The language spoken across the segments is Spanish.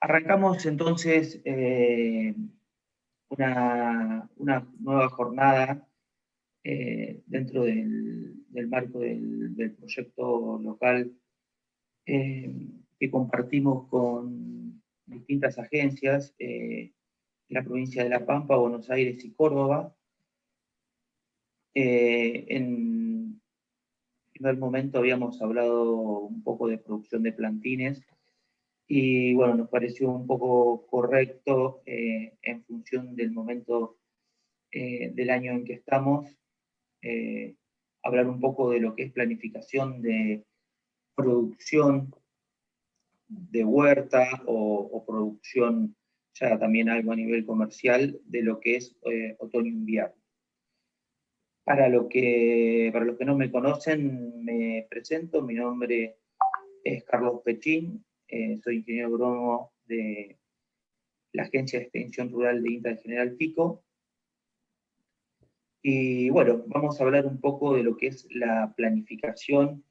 Arrancamos entonces una nueva jornada dentro del marco del proyecto local que compartimos con distintas agencias en la provincia de La Pampa, Buenos Aires y Córdoba. En primer momento habíamos hablado un poco de producción de plantines y bueno, nos pareció un poco correcto en función del momento del año en que estamos, eh, hablar un poco de lo que es planificación de producción de huerta o producción ya también algo a nivel comercial de lo que es otoño-invierno. Para los que no me conocen, me presento, mi nombre es Carlos Pechín, soy ingeniero agrónomo de la Agencia de Extensión Rural de INTA de General Pico. Y bueno, vamos a hablar un poco de lo que es la planificación,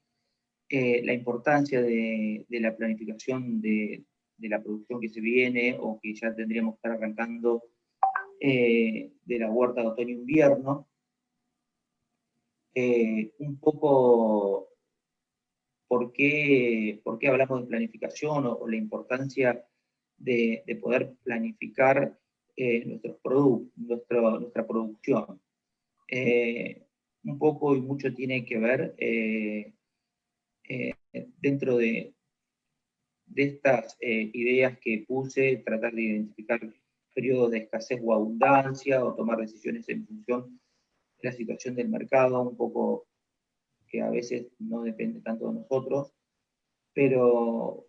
la importancia de la planificación de la producción que se viene o que ya tendríamos que estar arrancando de la huerta de otoño-invierno. Un poco por qué hablamos de planificación o la importancia de poder planificar nuestra producción. Un poco y mucho tiene que ver dentro de estas ideas que puse, tratar de identificar periodos de escasez o abundancia, o tomar decisiones en función de la situación del mercado, un poco que a veces no depende tanto de nosotros, pero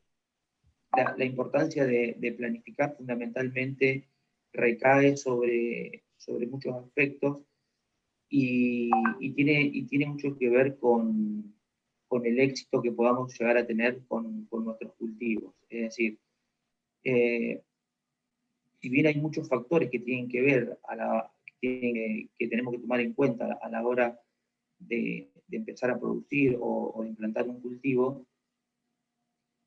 la importancia de planificar fundamentalmente recae sobre muchos aspectos y tiene mucho que ver con el éxito que podamos llegar a tener con nuestros cultivos. Es decir, si bien hay muchos factores que tienen que ver, que tenemos que tomar en cuenta a la hora de empezar a producir o de implantar un cultivo,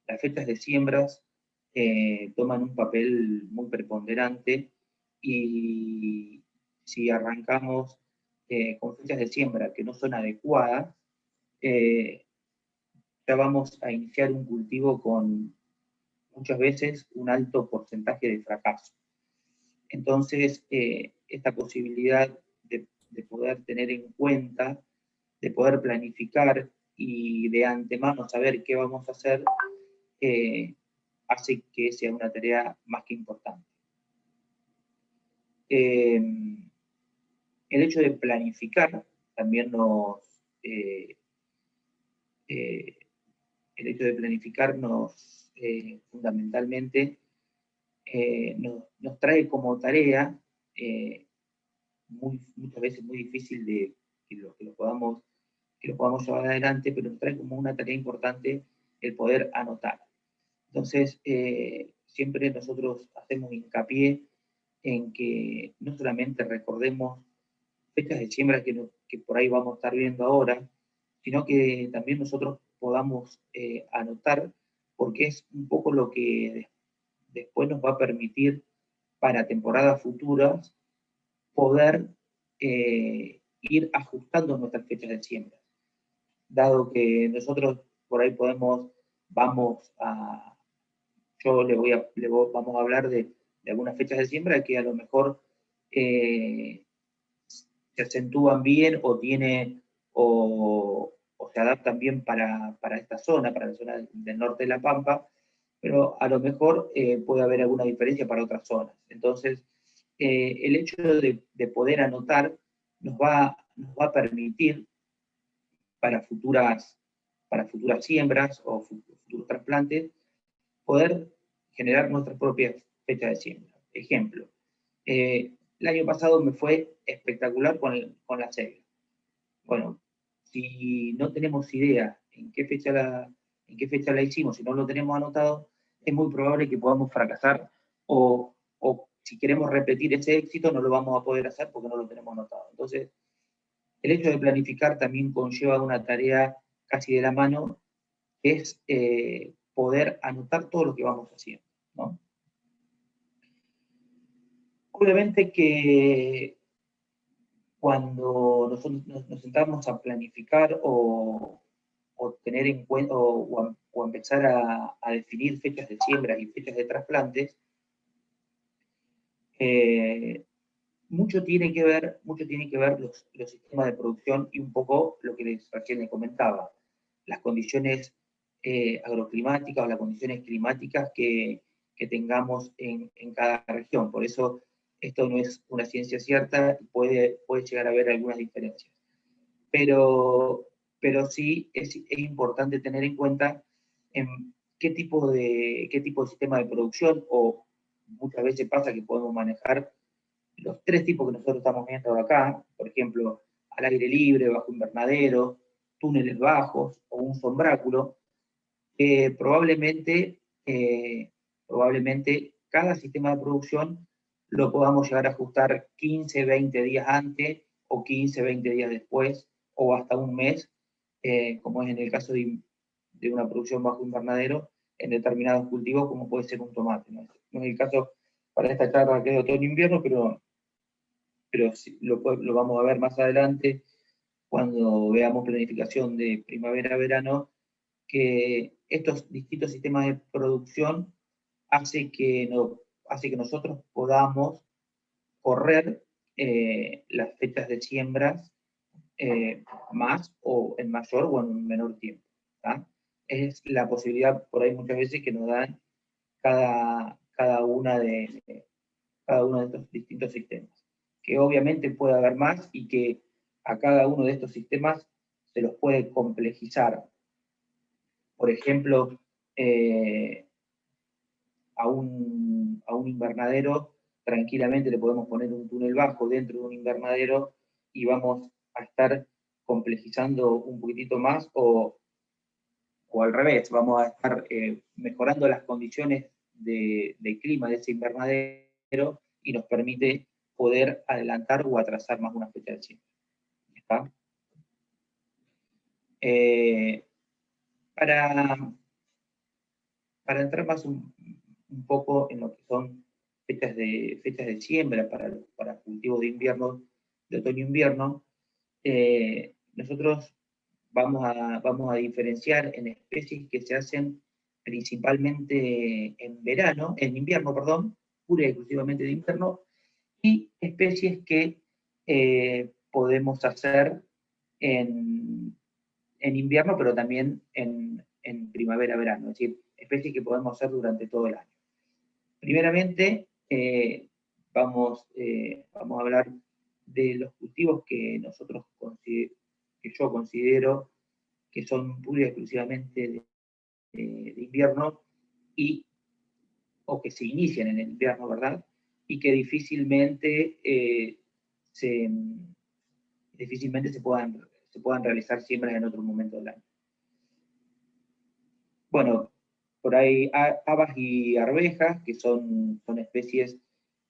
las fechas de siembras toman un papel muy preponderante y si arrancamos con fechas de siembra que no son adecuadas, ya vamos a iniciar un cultivo con muchas veces un alto porcentaje de fracaso. Entonces, esta posibilidad de poder tener en cuenta, de poder planificar y de antemano saber qué vamos a hacer, hace que sea una tarea más que importante. El hecho de planificar también el hecho de planificarnos fundamentalmente nos trae como tarea, muchas veces muy difícil de que lo podamos llevar adelante, pero nos trae como una tarea importante el poder anotar. Entonces, siempre nosotros hacemos hincapié en que no solamente recordemos fechas de siembra que por ahí vamos a estar viendo ahora, sino que también nosotros podamos anotar, porque es un poco lo que después nos va a permitir para temporadas futuras poder ir ajustando nuestras fechas de siembra. Dado que nosotros por ahí vamos a hablar de algunas fechas de siembra que a lo mejor se acentúan bien o se adaptan bien para esta zona, para la zona del norte de La Pampa, pero a lo mejor puede haber alguna diferencia para otras zonas. Entonces, el hecho de poder anotar nos va a permitir para futuras siembras o futuros trasplantes, poder generar nuestras propias fechas de siembra. Ejemplo, el año pasado me fue espectacular con la cebra. Bueno, si no tenemos idea en qué fecha la hicimos, si no lo tenemos anotado, es muy probable que podamos fracasar o si queremos repetir ese éxito no lo vamos a poder hacer porque no lo tenemos anotado. Entonces, el hecho de planificar también conlleva una tarea casi de la mano, que es poder anotar todo lo que vamos haciendo, ¿no? Obviamente que cuando nosotros nos sentamos a planificar o tener en cuenta o empezar a definir fechas de siembra y fechas de trasplantes, mucho tiene que ver los sistemas de producción y un poco lo que recién les comentaba, las condiciones agroclimáticas o las condiciones climáticas que tengamos en cada región. Por eso esto no es una ciencia cierta y puede llegar a haber algunas diferencias. Pero sí es importante tener en cuenta en qué tipo de sistema de producción, o muchas veces pasa que podemos manejar los tres tipos que nosotros estamos viendo acá, por ejemplo, al aire libre, bajo invernadero, túneles bajos o un sombráculo, probablemente cada sistema de producción lo podamos llegar a ajustar 15, 20 días antes o 15, 20 días después o hasta un mes, como es en el caso de una producción bajo invernadero en determinados cultivos, como puede ser un tomate. No es el caso para esta charla que es de otoño-invierno, pero sí, lo vamos a ver más adelante cuando veamos planificación de primavera-verano, que estos distintos sistemas de producción hace que nosotros podamos correr las fechas de siembras más o en mayor o en un menor tiempo. ¿tá? Es la posibilidad por ahí muchas veces que nos dan cada uno de estos distintos sistemas. Que obviamente puede haber más y que a cada uno de estos sistemas se los puede complejizar. Por ejemplo, a un invernadero tranquilamente le podemos poner un túnel bajo dentro de un invernadero y vamos a estar complejizando un poquitito más, o al revés, vamos a estar mejorando las condiciones de clima de ese invernadero y nos permite poder adelantar o atrasar más una fecha de siembra. ¿Está? Para entrar más un poco en lo que son fechas de siembra para cultivos de invierno, de otoño-invierno, nosotros vamos a diferenciar en especies que se hacen principalmente en invierno, perdón, pura y exclusivamente de invierno, y especies que podemos hacer en invierno, pero también en primavera-verano, es decir, especies que podemos hacer durante todo el año. Primeramente, vamos a hablar de los cultivos que yo considero que son pura y exclusivamente de invierno o que se inician en el invierno, ¿verdad? Y que difícilmente se puedan realizar siembras en otro momento del año. Bueno, por ahí habas y arvejas, que son especies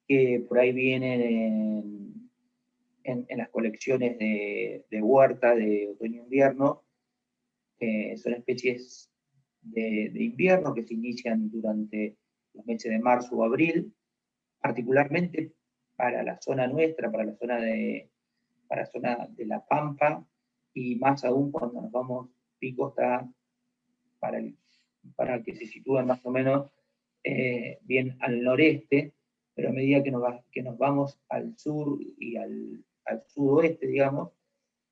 que por ahí vienen en las colecciones de huerta de otoño-invierno. Son especies de invierno que se inician durante los meses de marzo o abril, particularmente para la zona nuestra, para la zona de La Pampa, y más aún cuando nos vamos, Pico está para que se sitúen más o menos bien al noreste, pero a medida que nos vamos al sur y al sudoeste, digamos,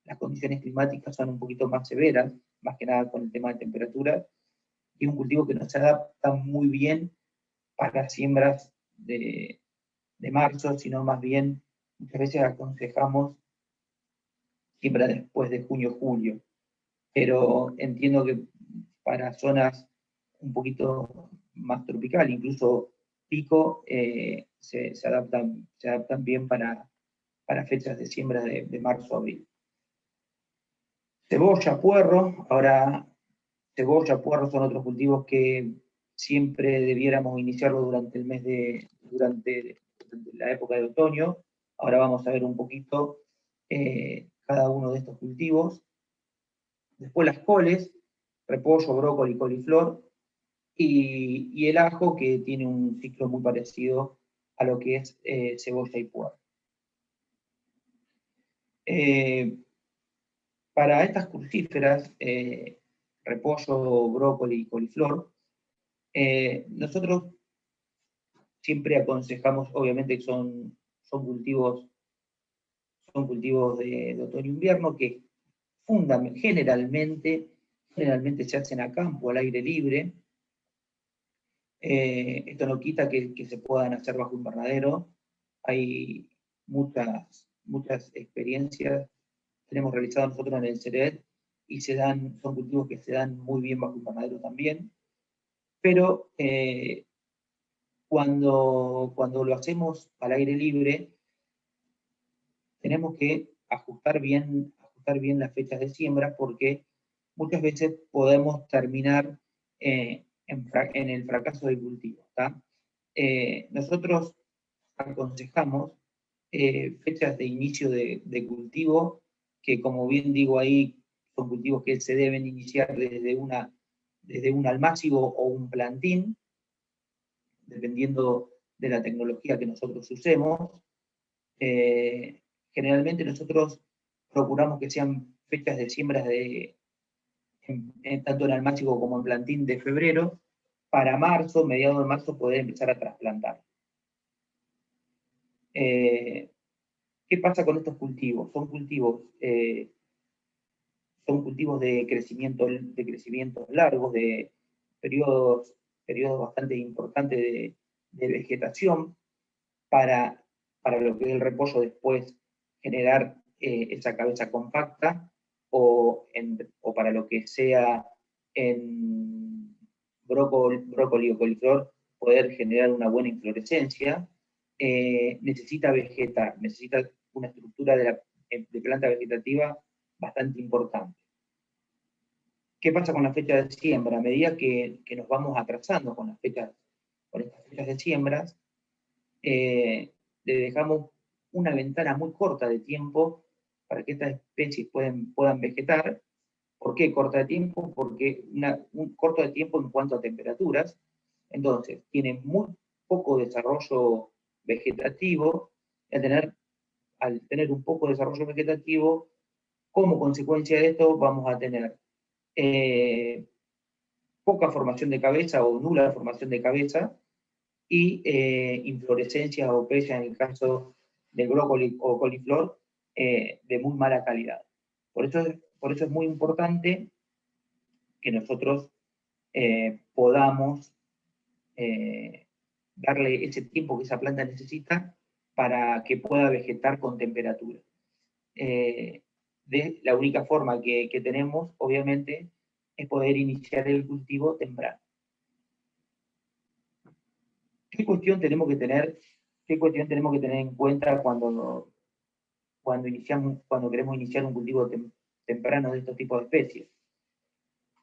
las condiciones climáticas son un poquito más severas, más que nada con el tema de temperatura, y un cultivo que no se adapta muy bien para siembras de marzo, sino más bien muchas veces aconsejamos siembra después de junio-julio, pero entiendo que para zonas un poquito más tropical, incluso Pico, se adaptan bien para fechas de siembra de marzo a abril. Cebolla, puerro, ahora cebolla, puerro son otros cultivos que siempre debiéramos iniciarlo durante la época de otoño. Ahora vamos a ver un poquito cada uno de estos cultivos. Después las coles, repollo, brócoli, coliflor, y el ajo, que tiene un ciclo muy parecido a lo que es cebolla y puerro. Para estas crucíferas, repollo, brócoli y coliflor, nosotros siempre aconsejamos, obviamente que son cultivos de otoño-invierno que generalmente se hacen a campo, al aire libre. Esto no quita que se puedan hacer bajo invernadero. Hay muchas experiencias que hemos realizado nosotros en el CERED y son cultivos que se dan muy bien bajo invernadero también. Pero cuando lo hacemos al aire libre, tenemos que ajustar bien las fechas de siembra, porque muchas veces podemos terminar en el fracaso del cultivo. Nosotros aconsejamos fechas de inicio de cultivo, que como bien digo ahí, son cultivos que se deben iniciar desde un almácigo o un plantín, dependiendo de la tecnología que nosotros usemos. Generalmente nosotros procuramos que sean fechas de siembras tanto en almácigo como en plantín de febrero, para marzo, mediados de marzo, poder empezar a trasplantar. ¿Qué pasa con estos cultivos? Son cultivos de crecimiento largos, de periodos bastante importantes de vegetación, para lo que es el repollo después generar esa cabeza compacta, o para lo que sea en brócoli o coliflor, poder generar una buena inflorescencia. Necesita vegetar, necesita una estructura de planta vegetativa bastante importante. ¿Qué pasa con la fecha de siembra? A medida que nos vamos atrasando con estas fechas de siembras, le dejamos una ventana muy corta de tiempo para que estas especies puedan vegetar. ¿Por qué corta de tiempo? Porque un corto de tiempo en cuanto a temperaturas. Entonces, tienen muy poco desarrollo vegetativo. Al tener un poco de desarrollo vegetativo, como consecuencia de esto, vamos a tener poca formación de cabeza o nula formación de cabeza, y inflorescencias o peya, en el caso del brócoli o coliflor, de muy mala calidad. Por eso es muy importante que nosotros podamos darle ese tiempo que esa planta necesita para que pueda vegetar con temperatura. La única forma que tenemos, obviamente, es poder iniciar el cultivo temprano. ¿Qué cuestión tenemos que tener en cuenta cuando queremos iniciar un cultivo temprano de estos tipos de especies?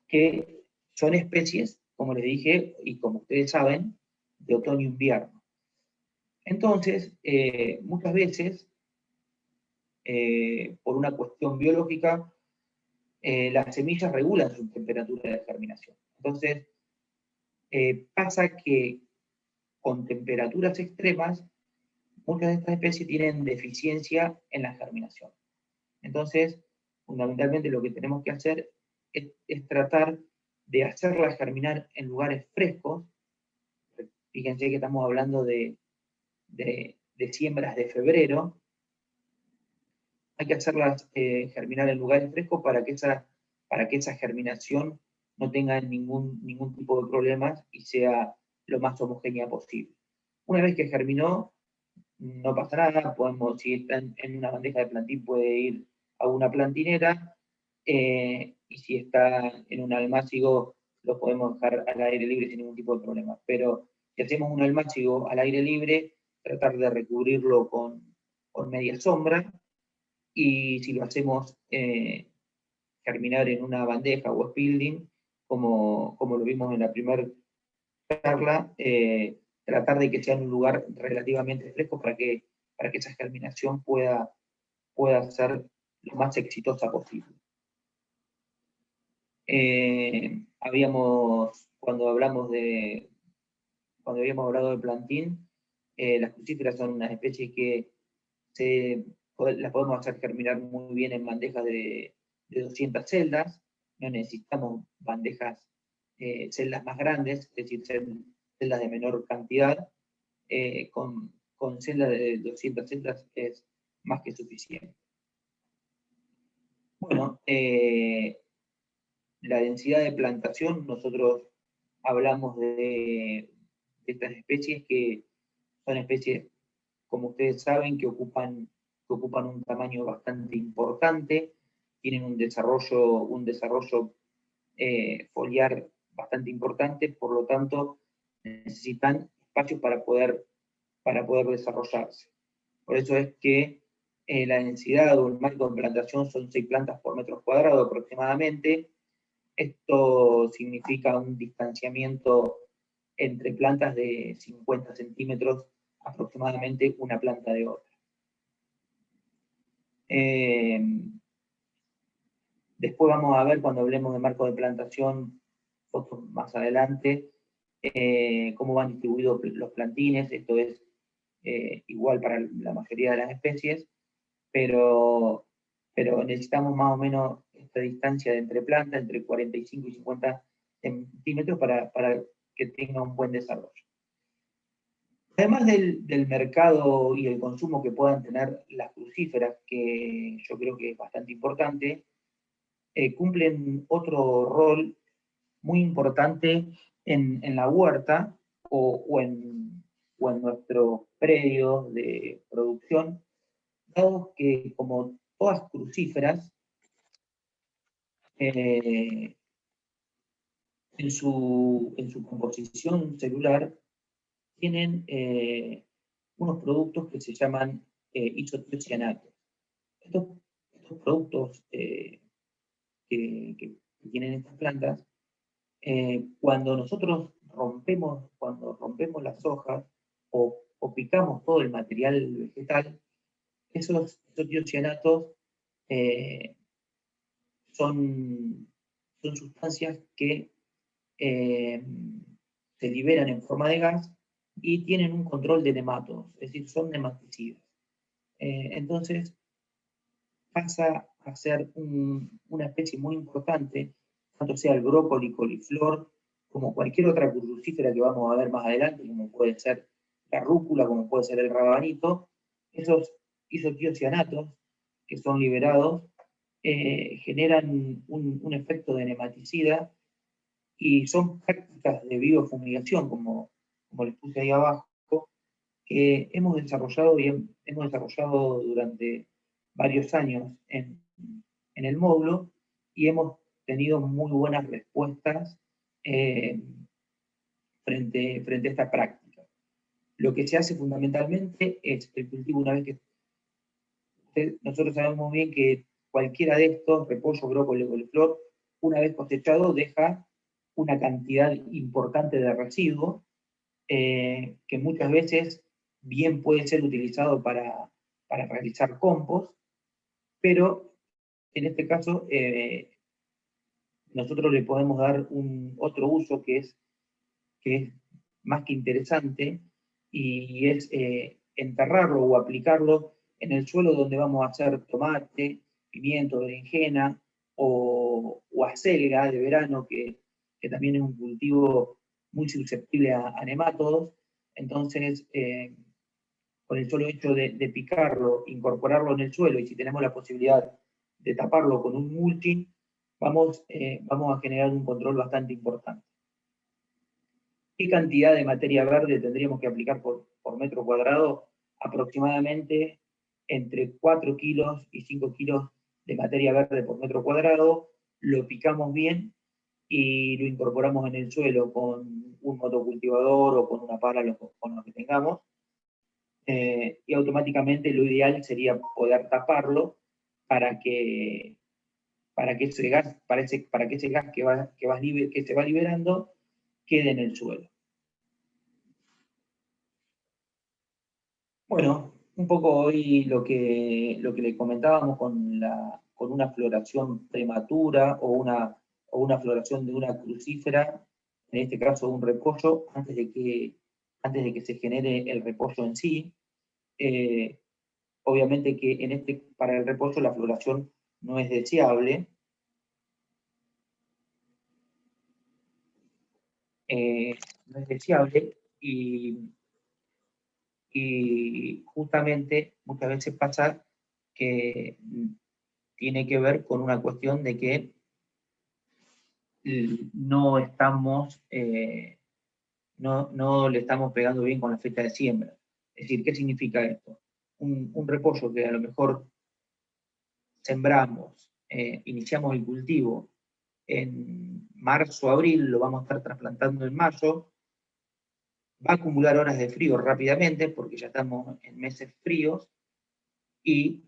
Que son especies, como les dije, y como ustedes saben, de otoño-invierno. Entonces, muchas veces, por una cuestión biológica, las semillas regulan su temperatura de germinación. Entonces, pasa que con temperaturas extremas, muchas de estas especies tienen deficiencia en la germinación. Entonces, fundamentalmente lo que tenemos que hacer es tratar de hacerlas germinar en lugares frescos. Fíjense que estamos hablando de siembras de febrero. Hay que hacerlas germinar en lugares frescos para que esa germinación no tenga ningún tipo de problemas y sea lo más homogénea posible. Una vez que germinó, no pasa nada. Si está en una bandeja de plantín, puede ir a una plantinera, y si está en un almácigo, lo podemos dejar al aire libre sin ningún tipo de problema. Pero si hacemos un almácigo al aire libre, tratar de recubrirlo con media sombra, y si lo hacemos germinar en una bandeja o spilding, como lo vimos en la primera charla, tratar de que sea en un lugar relativamente fresco para que esa germinación pueda ser lo más exitosa posible. Cuando habíamos hablado de plantín, Las crucíferas son unas especies que las podemos hacer germinar muy bien en bandejas de 200 celdas. No necesitamos bandejas, celdas más grandes, es decir, celdas de menor cantidad. Con celdas de 200 celdas es más que suficiente. Bueno, la densidad de plantación, nosotros hablamos de estas especies que son especies, como ustedes saben, que ocupan un tamaño bastante importante, tienen un desarrollo foliar bastante importante, por lo tanto necesitan espacios para poder desarrollarse. Por eso es que la densidad o el marco de plantación son 6 plantas por metro cuadrado aproximadamente. Esto significa un distanciamiento entre plantas de 50 centímetros aproximadamente una planta de otra. Después vamos a ver, cuando hablemos de marco de plantación, fotos más adelante, cómo van distribuidos los plantines. Esto es igual para la mayoría de las especies, pero necesitamos más o menos esta distancia de entre plantas, entre 45 y 50 centímetros, para que tenga un buen desarrollo. Además del mercado y el consumo que puedan tener las crucíferas, que yo creo que es bastante importante, cumplen otro rol muy importante en la huerta o en nuestros predios de producción, dado que, como todas crucíferas, en su composición celular tienen unos productos que se llaman isotiocianatos. Estos productos que tienen estas plantas, cuando nosotros rompemos las hojas o picamos todo el material vegetal, esos isotiocianatos son sustancias que se liberan en forma de gas y tienen un control de nematodos, es decir, son nematicidas. Entonces, pasa a ser una especie muy importante, tanto sea el brócoli, coliflor, como cualquier otra crucífera que vamos a ver más adelante, como puede ser la rúcula, como puede ser el rabanito. Esos isotiocianatos que son liberados generan un efecto de nematicida, y son prácticas de biofumigación, como les puse ahí abajo, que hemos desarrollado durante varios años en el módulo, y hemos tenido muy buenas respuestas frente a esta práctica. Lo que se hace fundamentalmente es el cultivo. Una vez que nosotros sabemos bien que cualquiera de estos, repollo, brócoli, coliflor, una vez cosechado, deja una cantidad importante de residuos que muchas veces bien puede ser utilizado para realizar compost, pero en este caso nosotros le podemos dar otro uso que es más que interesante, y es enterrarlo o aplicarlo en el suelo donde vamos a hacer tomate, pimiento, berenjena o acelga de verano, que también es un cultivo muy susceptible a nemátodos. Entonces, con el solo hecho de picarlo, incorporarlo en el suelo, y si tenemos la posibilidad de taparlo con un mulching, vamos a generar un control bastante importante. ¿Qué cantidad de materia verde tendríamos que aplicar por metro cuadrado? Aproximadamente entre 4 kilos y 5 kilos de materia verde por metro cuadrado. Lo picamos bien y lo incorporamos en el suelo con un motocultivador o con una pala, con lo que tengamos. Y automáticamente lo ideal sería poder taparlo para que ese gas que se va liberando quede en el suelo. Bueno, un poco hoy lo que le comentábamos con una floración prematura o una floración de una crucífera, en este caso un repollo, antes antes de que se genere el repollo en sí. Obviamente que para el repollo la floración no es deseable. No es deseable y justamente muchas veces pasa que tiene que ver con una cuestión de que no estamos, no le estamos pegando bien con la fecha de siembra. Es decir, ¿qué significa esto? Un repollo que a lo mejor sembramos, iniciamos el cultivo en marzo, abril, lo vamos a estar trasplantando en mayo, va a acumular horas de frío rápidamente porque ya estamos en meses fríos y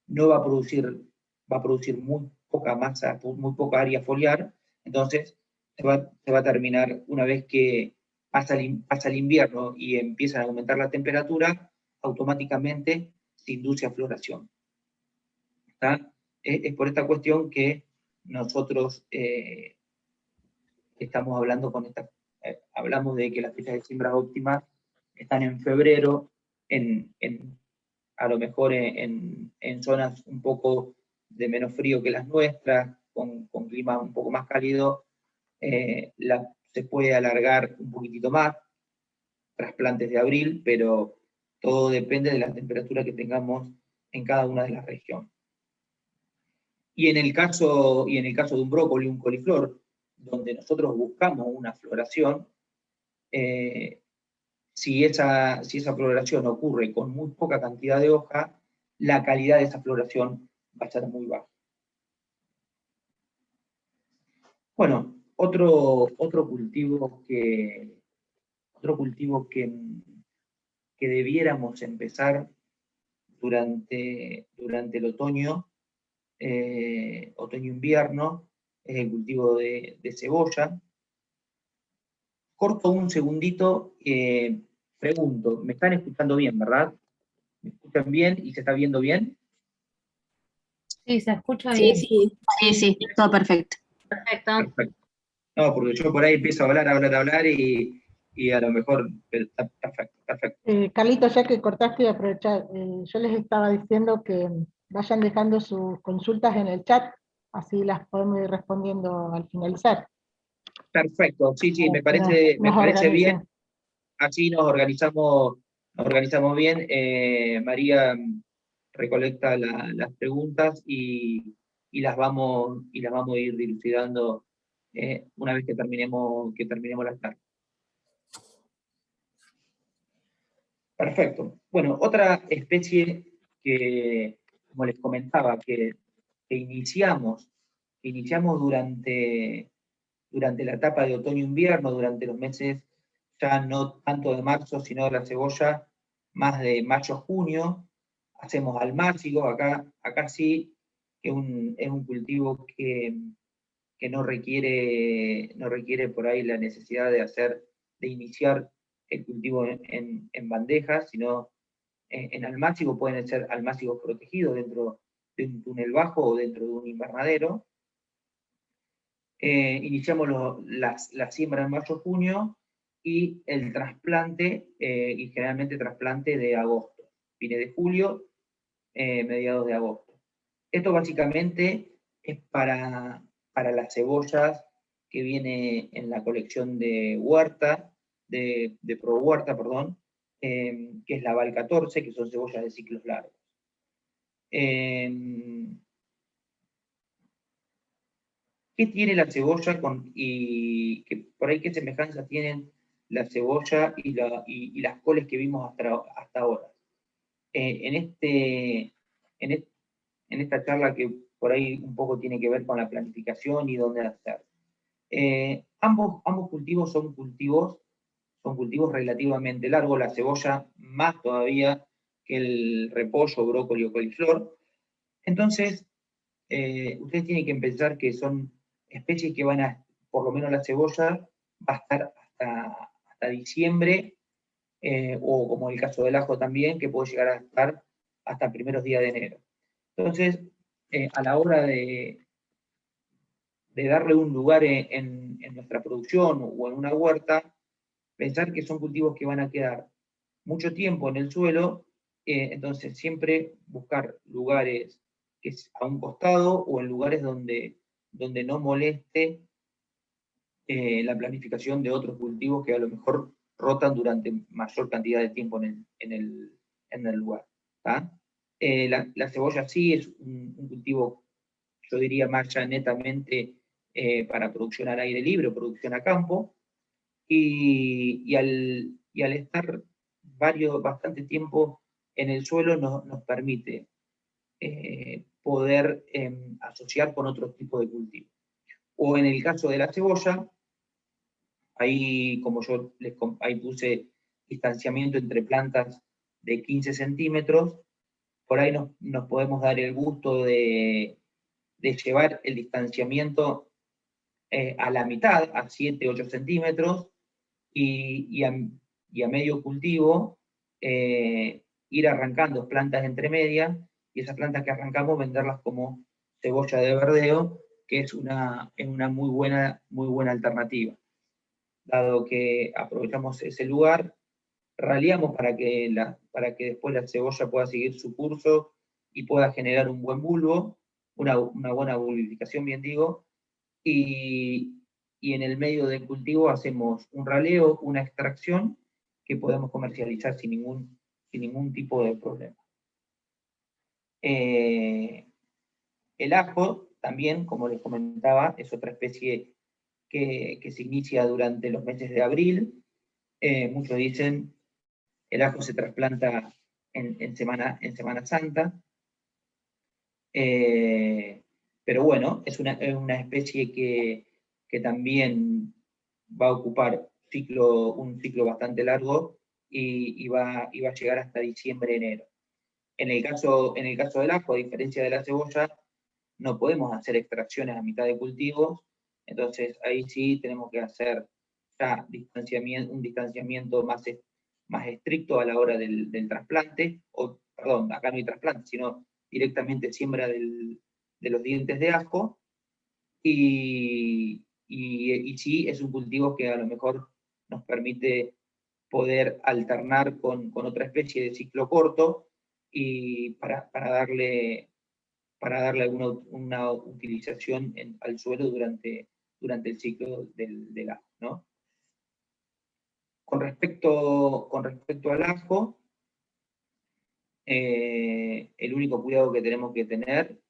no va a producir muy poca masa, muy poca área foliar, entonces se va a terminar una vez que pasa el invierno y empiezan a aumentar la temperatura, automáticamente se induce a floración. Es por esta cuestión que nosotros estamos hablando hablamos de que las fechas de siembra óptimas están en febrero, a lo mejor en zonas un poco de menos frío que las nuestras, con clima un poco más cálido, se puede alargar un poquitito más, trasplantes de abril, pero todo depende de la temperatura que tengamos en cada una de las regiones. Y en el caso de un brócoli, un coliflor, donde nosotros buscamos una floración, si esa floración ocurre con muy poca cantidad de hoja, la calidad de esa floración va a ser muy baja. Bueno, otro cultivo que debiéramos empezar durante el otoño-invierno, es el cultivo de cebolla. Corto un segundito, pregunto, ¿me están escuchando bien, verdad? ¿Me escuchan bien y se está viendo bien? Sí, se escucha bien. Sí, todo perfecto. Perfecto. Perfecto. No, porque yo por ahí empiezo a hablar y a lo mejor está perfecto. Carlitos, ya que cortaste y aprovechar, yo les estaba diciendo que vayan dejando sus consultas en el chat, así las podemos ir respondiendo al finalizar. Perfecto, sí, me parece bien. Así nos organizamos bien. María recolecta las preguntas y las vamos a ir dilucidando una vez que terminemos la charla. Perfecto. Bueno, otra especie que, como les comentaba, que iniciamos durante la etapa de otoño-invierno, durante los meses ya no tanto de marzo, sino de la cebolla, más de mayo-junio. Hacemos almácigos, acá sí, que es un cultivo que no requiere por ahí la necesidad de iniciar el cultivo en bandejas, sino en almácigos. Pueden ser almácigos protegidos dentro de un túnel bajo o dentro de un invernadero. Iniciamos la siembra en mayo-junio y el trasplante, y generalmente trasplante de agosto, fines de julio, mediados de agosto. Esto básicamente es para las cebollas que viene en la colección de Huerta, de Pro Huerta, perdón, que es la Val 14, que son cebollas de ciclos largos. ¿Qué tiene la cebolla y que por ahí qué semejanza tienen la cebolla y las coles que vimos hasta ahora? En esta charla que por ahí un poco tiene que ver con la planificación y dónde hacer. Ambos cultivos son cultivos relativamente largos, la cebolla más todavía que el repollo, brócoli o coliflor. Entonces, ustedes tienen que pensar que son especies que por lo menos la cebolla, va a estar hasta diciembre, o como el caso del ajo también, que puede llegar a estar hasta primeros días de enero. Entonces, a la hora de darle un lugar en nuestra producción o en una huerta, pensar que son cultivos que van a quedar mucho tiempo en el suelo, entonces siempre buscar lugares que a un costado o en lugares donde no moleste la planificación de otros cultivos que a lo mejor rotan durante mayor cantidad de tiempo en el lugar. La cebolla sí es un cultivo, yo diría, más ya netamente para producción al aire libre o producción a campo, y al estar bastante tiempo en el suelo nos permite poder asociar con otro tipo de cultivo. O en el caso de la cebolla, ahí como yo ahí puse distanciamiento entre plantas de 15 centímetros, por ahí nos podemos dar el gusto de llevar el distanciamiento a la mitad, a 7, 8 centímetros, y a medio cultivo ir arrancando plantas entre medias, y esas plantas que arrancamos venderlas como cebolla de verdeo, que es una muy buena alternativa. Dado que aprovechamos ese lugar, raleamos para que después la cebolla pueda seguir su curso y pueda generar un buen bulbo, una buena bulbificación, bien digo, y en el medio del cultivo hacemos un raleo, una extracción que podemos comercializar sin ningún tipo de problema. El ajo también, como les comentaba, es otra especie que se inicia durante los meses de abril. Muchos dicen el ajo se trasplanta en Semana Santa, pero bueno, es una especie que también va a ocupar un ciclo bastante largo y va a llegar hasta diciembre, enero. En el caso del ajo, a diferencia de la cebolla, no podemos hacer extracciones a mitad de cultivos, entonces ahí sí tenemos que hacer ya un distanciamiento más estricto a la hora del trasplante, o perdón, acá no hay trasplante, sino directamente siembra de los dientes de ajo, y sí es un cultivo que a lo mejor nos permite poder alternar con otra especie de ciclo corto, y para darle una utilización al suelo durante el ciclo del ajo, ¿no? Con respecto al ajo, el único cuidado que tenemos que tener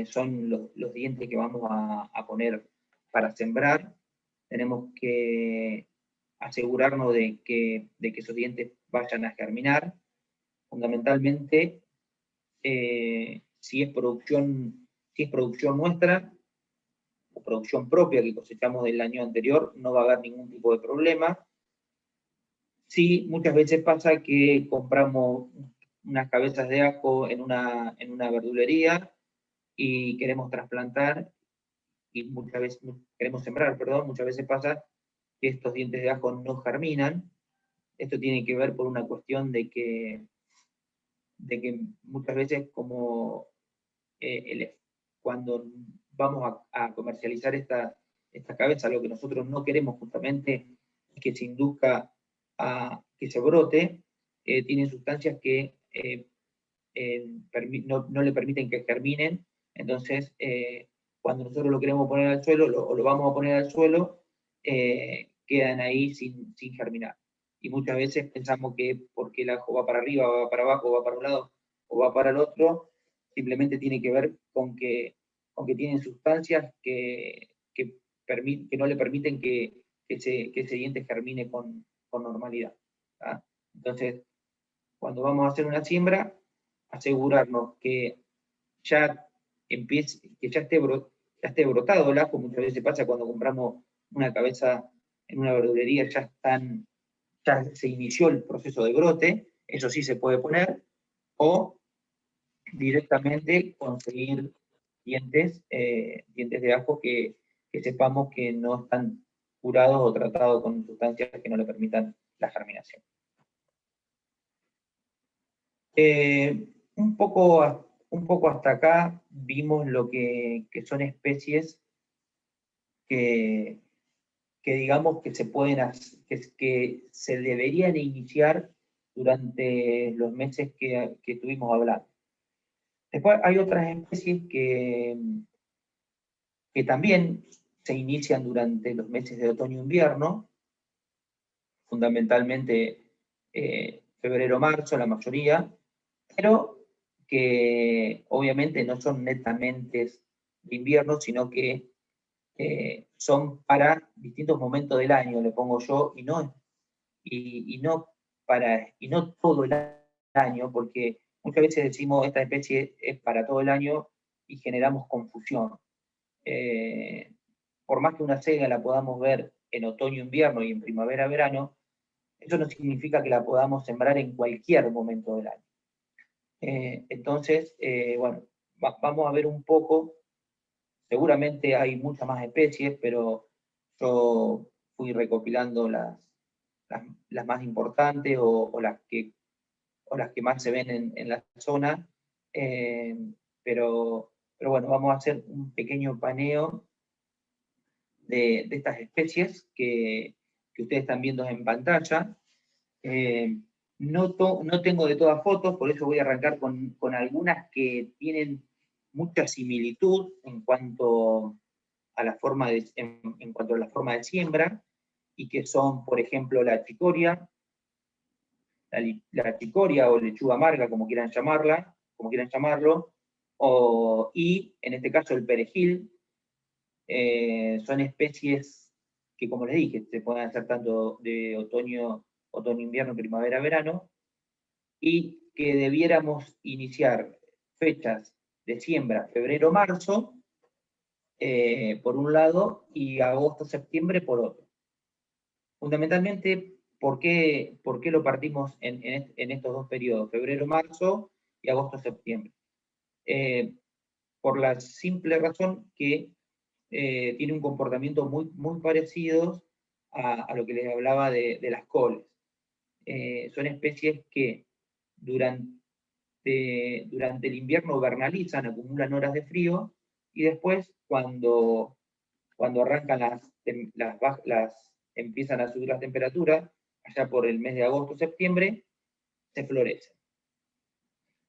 son los dientes que vamos a poner para sembrar. Tenemos que asegurarnos de que esos dientes vayan a germinar. Fundamentalmente, si es producción nuestra o producción propia que cosechamos del año anterior, no va a haber ningún tipo de problema. Sí, muchas veces pasa que compramos unas cabezas de ajo en una verdulería y queremos trasplantar, y muchas veces queremos sembrar, perdón, muchas veces pasa que estos dientes de ajo no germinan. Esto tiene que ver por una cuestión de que muchas veces como cuando vamos a comercializar esta cabeza, lo que nosotros no queremos justamente es que se induzca a que se brote, tienen sustancias que no le permiten que germinen. Entonces cuando nosotros lo queremos poner al suelo, o lo vamos a poner al suelo, quedan ahí sin germinar. Y muchas veces pensamos que porque el ajo va para arriba, va para abajo, va para un lado o va para el otro, simplemente tiene que ver con que tienen sustancias que no le permiten que ese diente germine con normalidad. Entonces, cuando vamos a hacer una siembra, asegurarnos que ya esté brotado el ajo. Muchas veces pasa cuando compramos una cabeza en una verdulería, ya se inició el proceso de brote, eso sí se puede poner, o directamente conseguir dientes de ajo que sepamos que no están curados o tratados con sustancias que no le permitan la germinación. Un poco hasta acá vimos lo que son especies que digamos que se pueden que se deberían iniciar durante los meses que estuvimos hablando. Después hay otras especies que también se inician durante los meses de otoño-invierno, fundamentalmente febrero-marzo, la mayoría, pero que obviamente no son netamente de invierno, sino que son para distintos momentos del año, le pongo yo, y no todo el año, porque muchas veces decimos esta especie es para todo el año y generamos confusión. Por más que una selga la podamos ver en otoño-invierno y en primavera-verano, eso no significa que la podamos sembrar en cualquier momento del año. Entonces, bueno, vamos a ver un poco, seguramente hay muchas más especies, pero yo fui recopilando las más importantes o las que más se ven en la zona, pero bueno, vamos a hacer un pequeño paneo de estas especies que ustedes están viendo en pantalla. No tengo de todas fotos, por eso voy a arrancar con algunas que tienen mucha similitud en cuanto a la forma en cuanto a la forma de siembra, y que son, por ejemplo, la chicoria, la chicoria o lechuga amarga, como quieran llamarlo, y en este caso el perejil. Son especies que, como les dije, se pueden hacer tanto de otoño, invierno, primavera, verano, y que debiéramos iniciar fechas de siembra febrero, marzo, por un lado, y agosto, septiembre por otro. Fundamentalmente, ¿por qué lo partimos en estos dos periodos, febrero, marzo y agosto, septiembre? Por la simple razón que tiene un comportamiento muy parecido a lo que les hablaba de las coles. Son especies que durante el invierno vernalizan, acumulan horas de frío, y después cuando arrancan empiezan a subir las temperaturas, allá por el mes de agosto-septiembre, se florecen.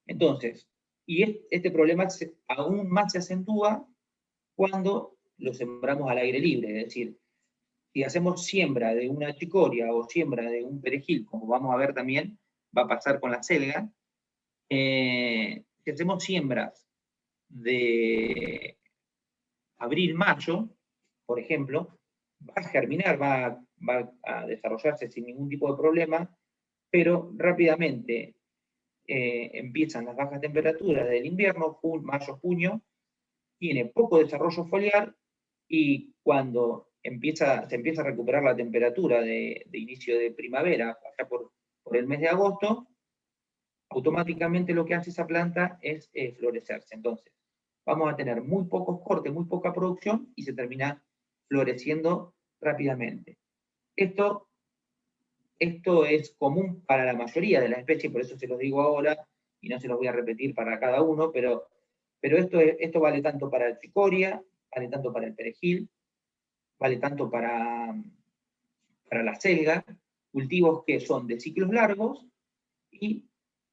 Entonces, y este problema aún más se acentúa cuando lo sembramos al aire libre, es decir, si hacemos siembra de una chicoria o siembra de un perejil, como vamos a ver también, va a pasar con la selga, si hacemos siembras de abril-mayo, por ejemplo, va a germinar, va a desarrollarse sin ningún tipo de problema, pero rápidamente empiezan las bajas temperaturas del invierno, mayo-junio, tiene poco desarrollo foliar, y cuando se empieza a recuperar la temperatura de inicio de primavera, allá por el mes de agosto, automáticamente lo que hace esa planta es florecerse. Entonces, vamos a tener muy pocos cortes, muy poca producción, y se termina floreciendo rápidamente. Esto es común para la mayoría de las especies, por eso se los digo ahora, y no se los voy a repetir para cada uno, pero esto vale tanto para la chicoria, vale tanto para el perejil, vale tanto para la selga, cultivos que son de ciclos largos y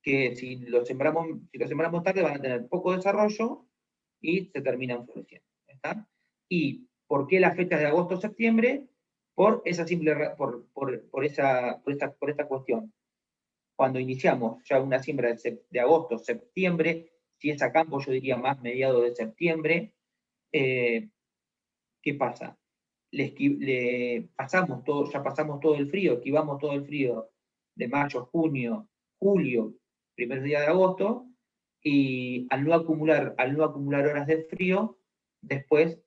que si los sembramos tarde van a tener poco desarrollo y se terminan floreciendo. ¿Está? ¿Y por qué las fechas de agosto-septiembre? Por esa por esta cuestión. Cuando iniciamos ya una siembra de agosto-septiembre, si es a campo yo diría más mediados de septiembre, ¿qué pasa? Pasamos todo el frío, esquivamos todo el frío de mayo, junio, julio, primer día de agosto, y al no acumular horas de frío, después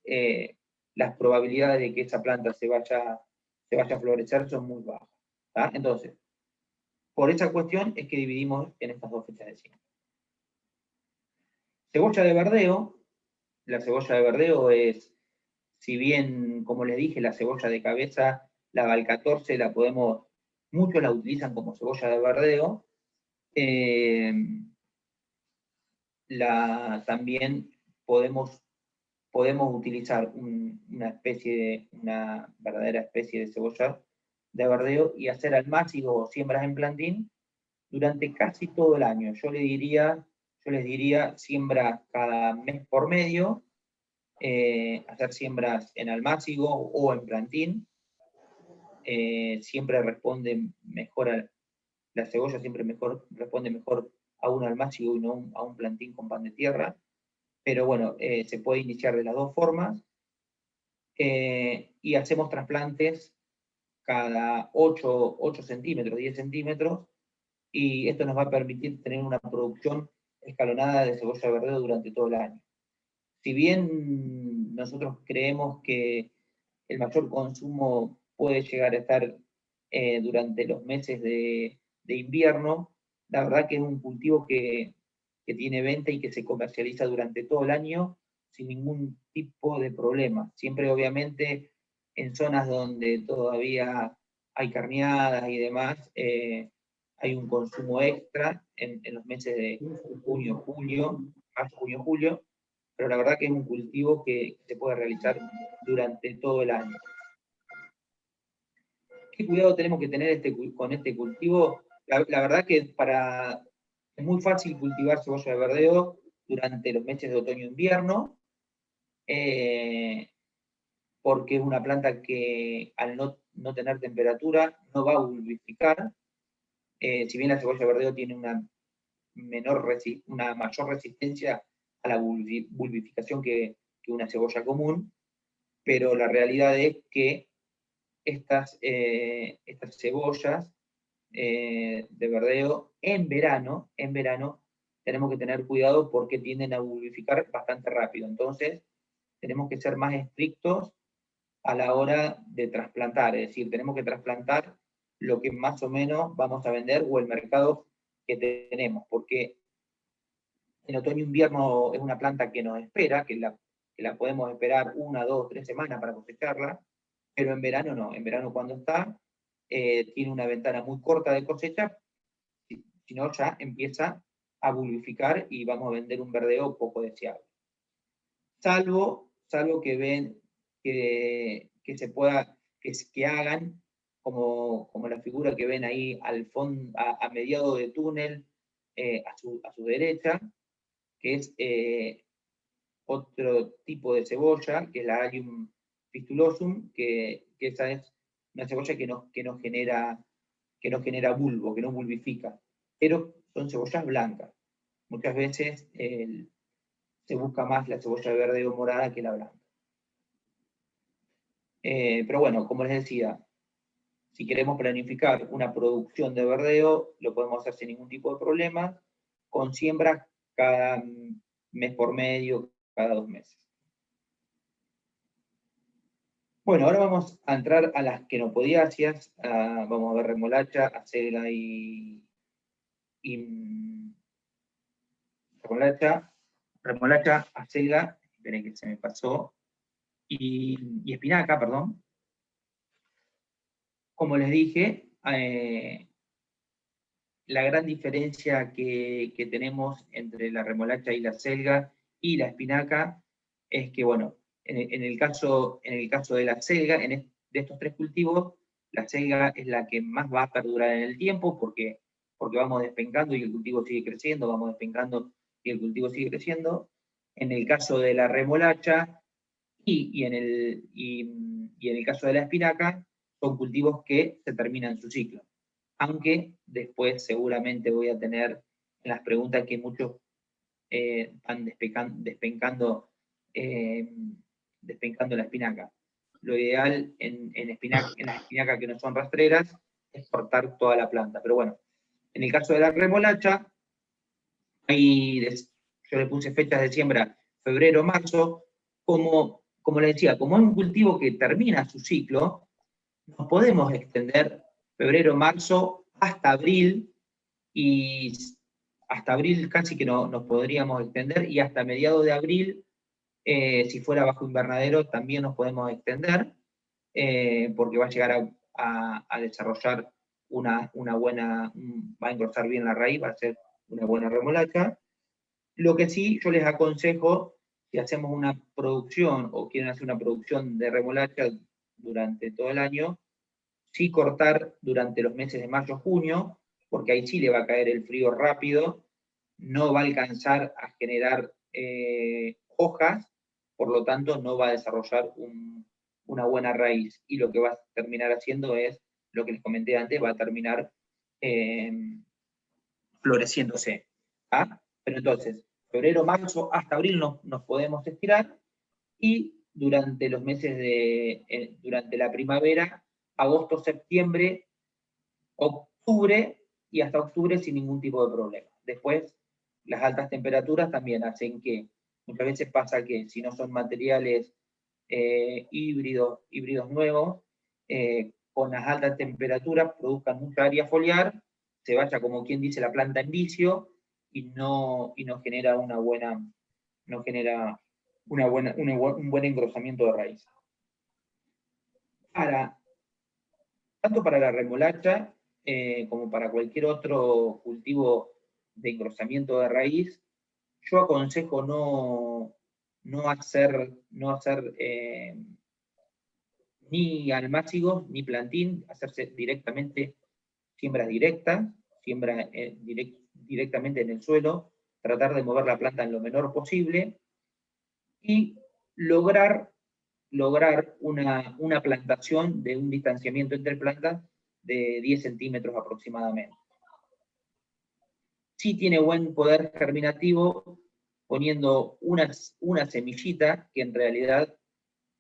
las probabilidades de que esa planta se vaya a florecer son muy bajas. ¿tá? Entonces, por esa cuestión es que dividimos en estas dos fechas de siembra. Cebolla de verdeo. La cebolla de verdeo es, si bien, como les dije, la cebolla de cabeza, la Val 14, muchos la utilizan como cebolla de verdeo, también podemos podemos utilizar una verdadera especie de cebolla de verdeo y hacer almácigos o siembras en plantín durante casi todo el año. Yo les diría siembra cada mes por medio, hacer siembras en almácigo o en plantín. Siempre responde mejor, la cebolla siempre responde mejor a un almácigo y no a un plantín con pan de tierra. Pero bueno, se puede iniciar de las dos formas. Y hacemos trasplantes cada 8 centímetros, 10 centímetros, y esto nos va a permitir tener una producción escalonada de cebolla de verdeo durante todo el año. Si bien nosotros creemos que el mayor consumo puede llegar a estar durante los meses de invierno, la verdad que es un cultivo que tiene venta y que se comercializa durante todo el año sin ningún tipo de problema. Siempre obviamente en zonas donde todavía hay carneadas y demás, hay un consumo extra en los meses de junio, julio, marzo, junio, julio, pero la verdad que es un cultivo que se puede realizar durante todo el año. ¿Qué cuidado tenemos que tener con este cultivo? La verdad que es muy fácil cultivar cebolla de verdeo durante los meses de otoño e invierno, porque es una planta que al no tener temperatura no va a bulbificar. Si bien la cebolla de verdeo tiene una mayor resistencia a la bulbificación que una cebolla común, pero la realidad es que estas cebollas de verdeo en verano tenemos que tener cuidado porque tienden a bulbificar bastante rápido. Entonces, tenemos que ser más estrictos a la hora de trasplantar, es decir, tenemos que trasplantar lo que más o menos vamos a vender o el mercado que tenemos, porque en otoño e invierno es una planta que nos espera, que la podemos esperar 1, 2, 3 semanas para cosecharla, pero en verano no. En verano cuando está, tiene una ventana muy corta de cosecha, si no ya empieza a bulbificar y vamos a vender un verdeo poco deseable. Salvo que hagan como la figura que ven ahí al fondo, a mediado de túnel, a su derecha, que es otro tipo de cebolla, que es la Allium fistulosum, que esa es una cebolla que no genera bulbo, que no bulbifica, pero son cebollas blancas. Muchas veces se busca más la cebolla verde o morada que la blanca. Pero bueno, como les decía, si queremos planificar una producción de verdeo, lo podemos hacer sin ningún tipo de problema, con siembras cada mes por medio, cada 2 meses. Bueno, ahora vamos a entrar a las quenopodiáceas. Vamos a ver remolacha, acelga y remolacha, acelga, esperen que se me pasó, y espinaca, perdón. Como les dije, la gran diferencia que tenemos entre la remolacha y la acelga y la espinaca es que, bueno, en el caso de la acelga, de estos 3 cultivos, la acelga es la que más va a perdurar en el tiempo porque vamos despencando y el cultivo sigue creciendo, vamos despencando y el cultivo sigue creciendo. En el caso de la remolacha y en el caso de la espinaca, son cultivos que se terminan su ciclo. Aunque después seguramente voy a tener en las preguntas que muchos van despencando la espinaca. Lo ideal en las espinacas que no son rastreras es cortar toda la planta. Pero bueno, en el caso de la remolacha, yo le puse fechas de siembra febrero, marzo. Como les decía, como es un cultivo que termina su ciclo, nos podemos extender febrero, marzo, hasta abril, y hasta abril casi que nos podríamos extender, y hasta mediados de abril, si fuera bajo invernadero, también nos podemos extender, porque va a llegar a desarrollar una buena, va a engrosar bien la raíz, va a ser una buena remolacha. Lo que sí yo les aconsejo, si hacemos una producción o quieren hacer una producción de remolacha durante todo el año, sí cortar durante los meses de mayo, junio, porque ahí sí le va a caer el frío rápido, no va a alcanzar a generar hojas, por lo tanto no va a desarrollar una buena raíz, y lo que va a terminar haciendo es, lo que les comenté antes, va a terminar floreciéndose. ¿Ah? Pero entonces, febrero, marzo, hasta abril nos podemos estirar, y durante los meses durante la primavera, agosto, septiembre, octubre, y hasta octubre sin ningún tipo de problema. Después, las altas temperaturas también hacen que, muchas veces pasa que si no son materiales híbridos nuevos, con las altas temperaturas produzcan mucha área foliar, se vaya, como quien dice, la planta en vicio, y no genera un buen engrosamiento de raíz. Tanto para la remolacha como para cualquier otro cultivo de engrosamiento de raíz, yo aconsejo no hacer ni almácigos ni plantín, hacerse directamente siembras directas, directamente en el suelo, tratar de mover la planta en lo menor posible, y lograr una plantación de un distanciamiento entre plantas de 10 centímetros aproximadamente. Sí tiene buen poder germinativo poniendo una semillita, que en realidad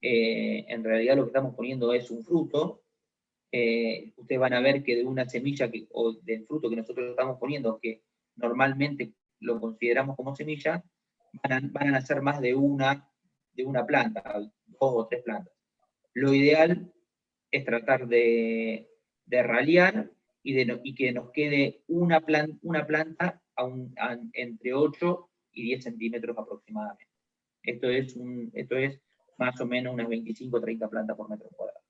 lo que estamos poniendo es un fruto. Ustedes van a ver que de una semilla o del fruto que nosotros estamos poniendo, que normalmente lo consideramos como semilla, van a nacer más de una planta, 2 o 3 plantas. Lo ideal es tratar de raliar y que nos quede una planta entre 8 y 10 centímetros aproximadamente. Esto es más o menos unas 25 o 30 plantas por metro cuadrado.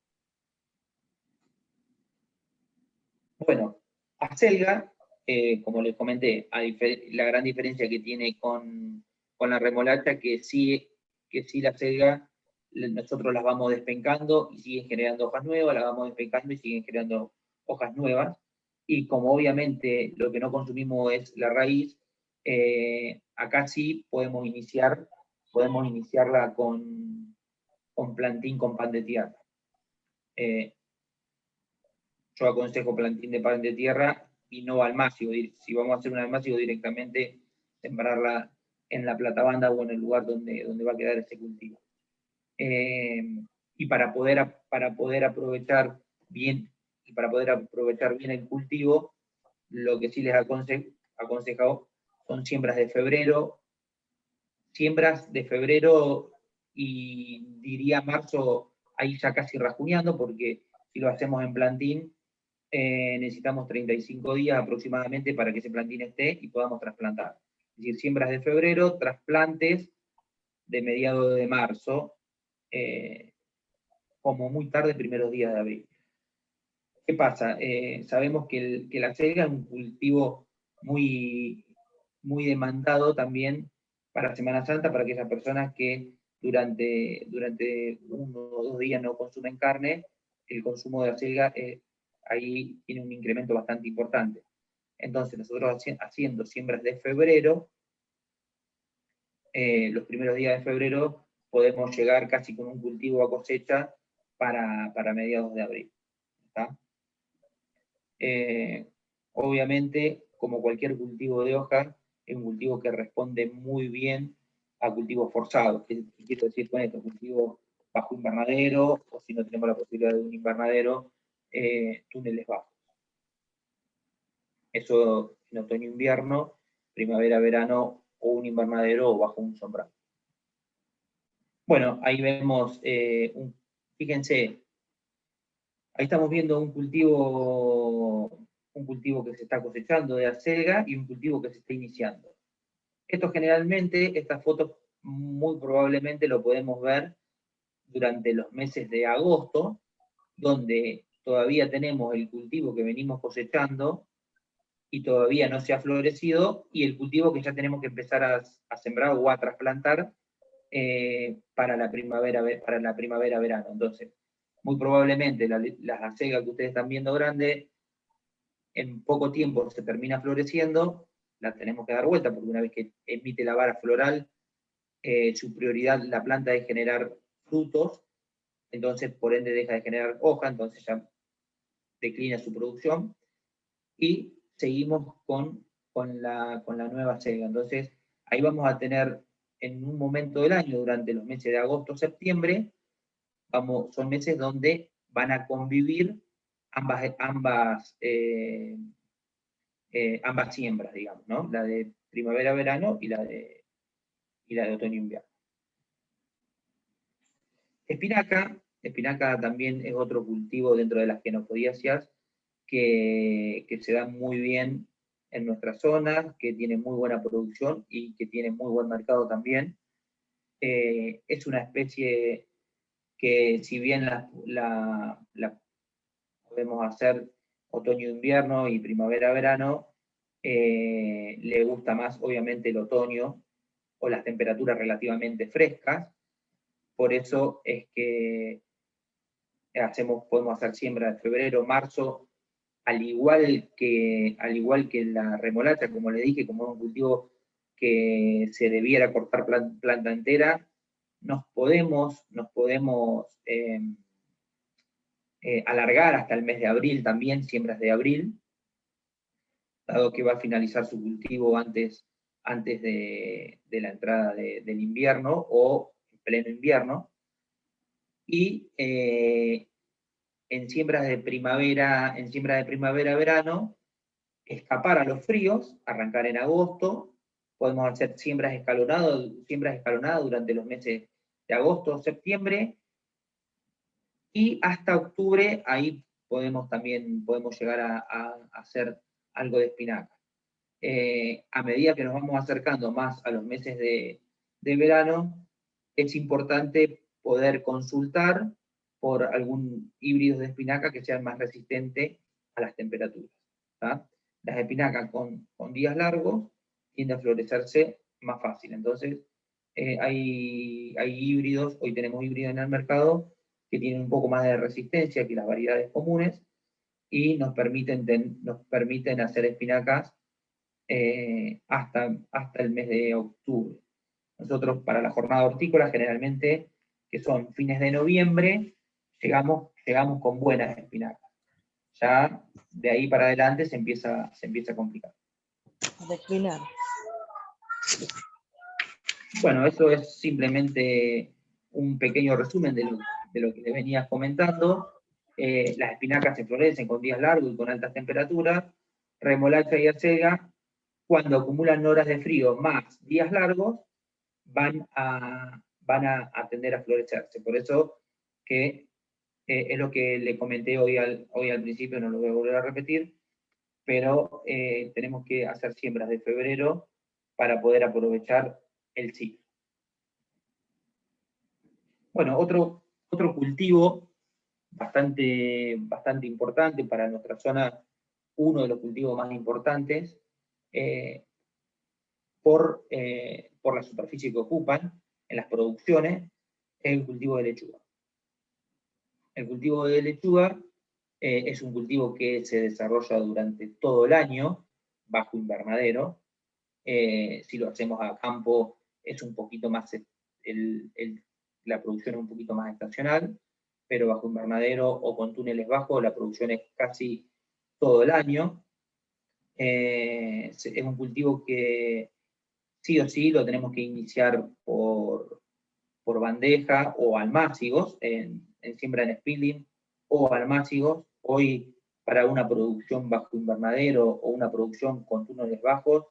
Bueno, acelga, como les comenté, la gran diferencia que tiene con la remolacha, que sí la acelga, nosotros las vamos despencando y siguen generando hojas nuevas, las vamos despencando y siguen generando hojas nuevas, y como obviamente lo que no consumimos es la raíz, acá sí podemos iniciarla con plantín con pan de tierra. Yo aconsejo plantín de pan de tierra y no almácigo. Si vamos a hacer un almácigo, directamente sembrarla en la platabanda o en el lugar donde va a quedar ese cultivo. Y para poder aprovechar bien el cultivo, lo que sí les aconsejo son siembras de febrero. Siembras de febrero y diría marzo, ahí ya casi rajuneando, porque si lo hacemos en plantín, necesitamos 35 días aproximadamente para que ese plantín esté y podamos trasplantar. Es decir, siembras de febrero, trasplantes de mediados de marzo, como muy tarde, primeros días de abril. ¿Qué pasa? Sabemos que la selga es un cultivo muy, muy demandado también para Semana Santa, para aquellas personas que durante 1 o 2 días no consumen carne. El consumo de la selga ahí tiene un incremento bastante importante. Entonces nosotros haciendo siembras de febrero, los primeros días de febrero podemos llegar casi con un cultivo a cosecha para mediados de abril. ¿Está? Obviamente, como cualquier cultivo de hoja, es un cultivo que responde muy bien a cultivos forzados. ¿Qué quiero decir con esto? Cultivos bajo invernadero, o si no tenemos la posibilidad de un invernadero, túneles bajos. Eso en otoño-invierno, primavera-verano, o un invernadero o bajo un sombral. Bueno, ahí vemos, fíjense, ahí estamos viendo un cultivo que se está cosechando de acelga y un cultivo que se está iniciando. Esto generalmente, estas fotos muy probablemente lo podemos ver durante los meses de agosto, donde todavía tenemos el cultivo que venimos cosechando y todavía no se ha florecido, y el cultivo que ya tenemos que empezar a sembrar o a trasplantar para la primavera-verano. Entonces, muy probablemente la acega que ustedes están viendo grande, en poco tiempo se termina floreciendo, la tenemos que dar vuelta, porque una vez que emite la vara floral, su prioridad, la planta, es generar frutos, entonces por ende deja de generar hoja, entonces ya declina su producción, y seguimos con la nueva cega. Entonces ahí vamos a tener, en un momento del año, durante los meses de agosto, septiembre, son meses donde van a convivir ambas siembras, digamos, ¿no? La de primavera-verano y la de otoño-invierno. Espinaca también es otro cultivo dentro de las quenopodiáceas que se da muy bien en nuestra zona, que tiene muy buena producción y que tiene muy buen mercado también. Es una especie que, si bien la podemos hacer otoño-invierno y primavera-verano, le gusta más obviamente el otoño o las temperaturas relativamente frescas. Por eso es que podemos hacer siembra de febrero, marzo, al igual que la remolacha, como le dije, como es un cultivo que se debiera cortar planta entera, nos podemos alargar hasta el mes de abril también, siembras de abril, dado que va a finalizar su cultivo antes de la entrada del invierno o en pleno invierno. Y en siembras de primavera-verano, escapar a los fríos, arrancar en agosto, podemos hacer siembras escalonadas durante los meses de agosto, septiembre, y hasta octubre, ahí podemos llegar a hacer algo de espinaca. A medida que nos vamos acercando más a los meses de verano, es importante poder consultar por algún híbrido de espinaca que sea más resistente a las temperaturas, ¿tá? Las espinacas con días largos tienden a florecerse más fácil. Entonces, hay híbridos, hoy tenemos híbridos en el mercado que tienen un poco más de resistencia que las variedades comunes y nos permiten hacer espinacas hasta el mes de octubre. Nosotros, para la jornada hortícola, generalmente, que son fines de noviembre, llegamos con buenas espinacas. Ya de ahí para adelante se empieza a complicar. Declinar. Bueno, eso es simplemente un pequeño resumen de lo que les venía comentando. Las espinacas se florecen con días largos y con altas temperaturas. Remolacha y acega, cuando acumulan horas de frío más días largos, van a tender a florecerse. Por eso que es lo que le comenté hoy al principio, no lo voy a volver a repetir, pero tenemos que hacer siembras de febrero para poder aprovechar el ciclo. Bueno, otro cultivo bastante importante para nuestra zona, uno de los cultivos más importantes, por la superficie que ocupan en las producciones, es el cultivo de lechuga. El cultivo de lechuga es un cultivo que se desarrolla durante todo el año, bajo invernadero. Si lo hacemos a campo, es un poquito más, la producción es un poquito más estacional, pero bajo invernadero o con túneles bajos, la producción es casi todo el año. Es un cultivo que sí o sí lo tenemos que iniciar por bandeja o almácigos, en siembra en spindling o almácigos. Hoy, para una producción bajo invernadero o una producción con túneles bajos,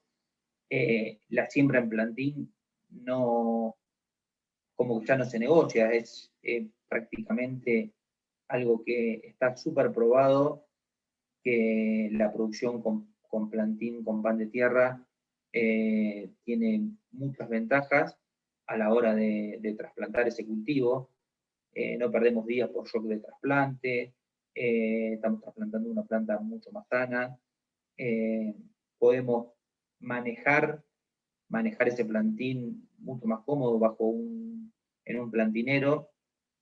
la siembra en plantín como que ya no se negocia, es prácticamente algo que está súper probado, que la producción con plantín, con pan de tierra, tiene muchas ventajas a la hora de trasplantar ese cultivo. No perdemos días por shock de trasplante, estamos trasplantando una planta mucho más sana, podemos manejar manejar ese plantín mucho más cómodo en un plantinero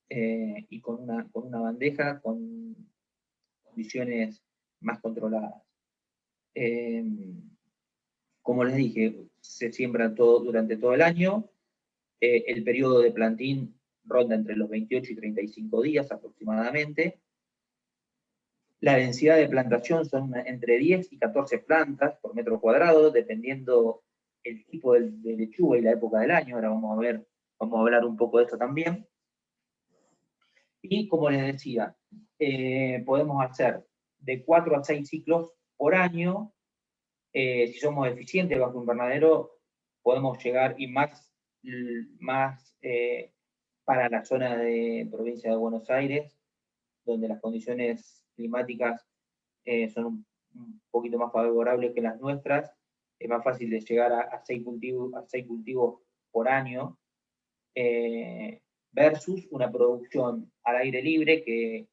y con una bandeja con condiciones más controladas. Como les dije, se siembra todo durante todo el año. El periodo de plantín ronda entre los 28 y 35 días aproximadamente. La densidad de plantación son entre 10 y 14 plantas por metro cuadrado, dependiendo el tipo de lechuga y la época del año. Ahora vamos a hablar un poco de eso también. Y como les decía, podemos hacer de 4 a 6 ciclos por año. Si somos eficientes bajo invernadero, podemos llegar, y más para la zona de provincia de Buenos Aires, donde las condiciones climáticas son un poquito más favorables que las nuestras, es más fácil de llegar a 6 cultivos por año, versus una producción al aire libre que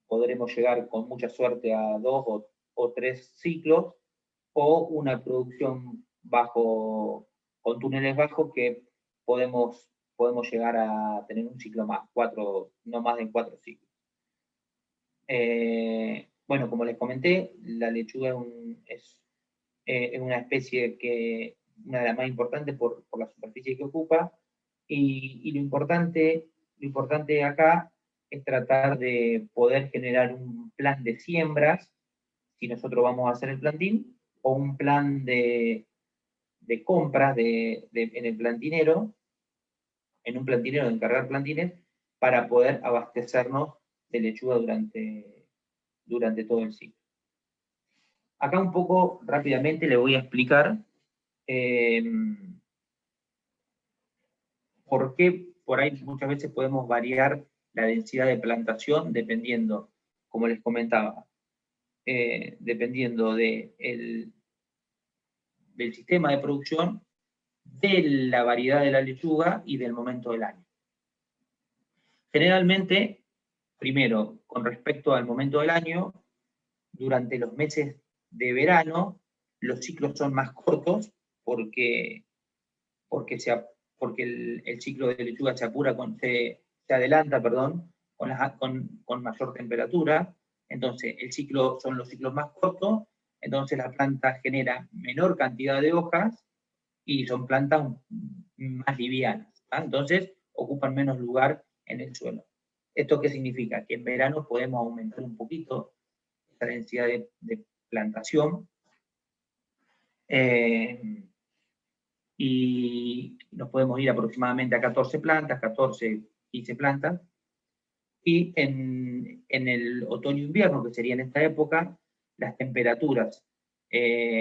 podremos llegar con mucha suerte a 2 o 3 ciclos, o una producción con túneles bajos que podemos llegar a tener un ciclo más, no más de 4 ciclos. Bueno, como les comenté, la lechuga es una especie una de las más importantes por la superficie que ocupa, y lo importante acá es tratar de poder generar un plan de siembras, si nosotros vamos a hacer el plantín, o un plan de compras en un plantinero, de encargar plantines, para poder abastecernos de lechuga durante todo el ciclo. Acá un poco rápidamente le voy a explicar por qué por ahí muchas veces podemos variar la densidad de plantación dependiendo, como les comentaba, dependiendo del sistema de producción, de la variedad de la lechuga y del momento del año. Generalmente, primero, con respecto al momento del año, durante los meses de verano, los ciclos son más cortos porque el ciclo de lechuga se adelanta, con mayor temperatura. Entonces, son los ciclos más cortos, entonces la planta genera menor cantidad de hojas y son plantas más livianas, ¿tá? Entonces, ocupan menos lugar en el suelo. ¿Esto qué significa? Que en verano podemos aumentar un poquito esta densidad de plantación, y nos podemos ir aproximadamente a 14 plantas, 14, 15 plantas, y en el otoño-invierno, que sería en esta época, las temperaturas,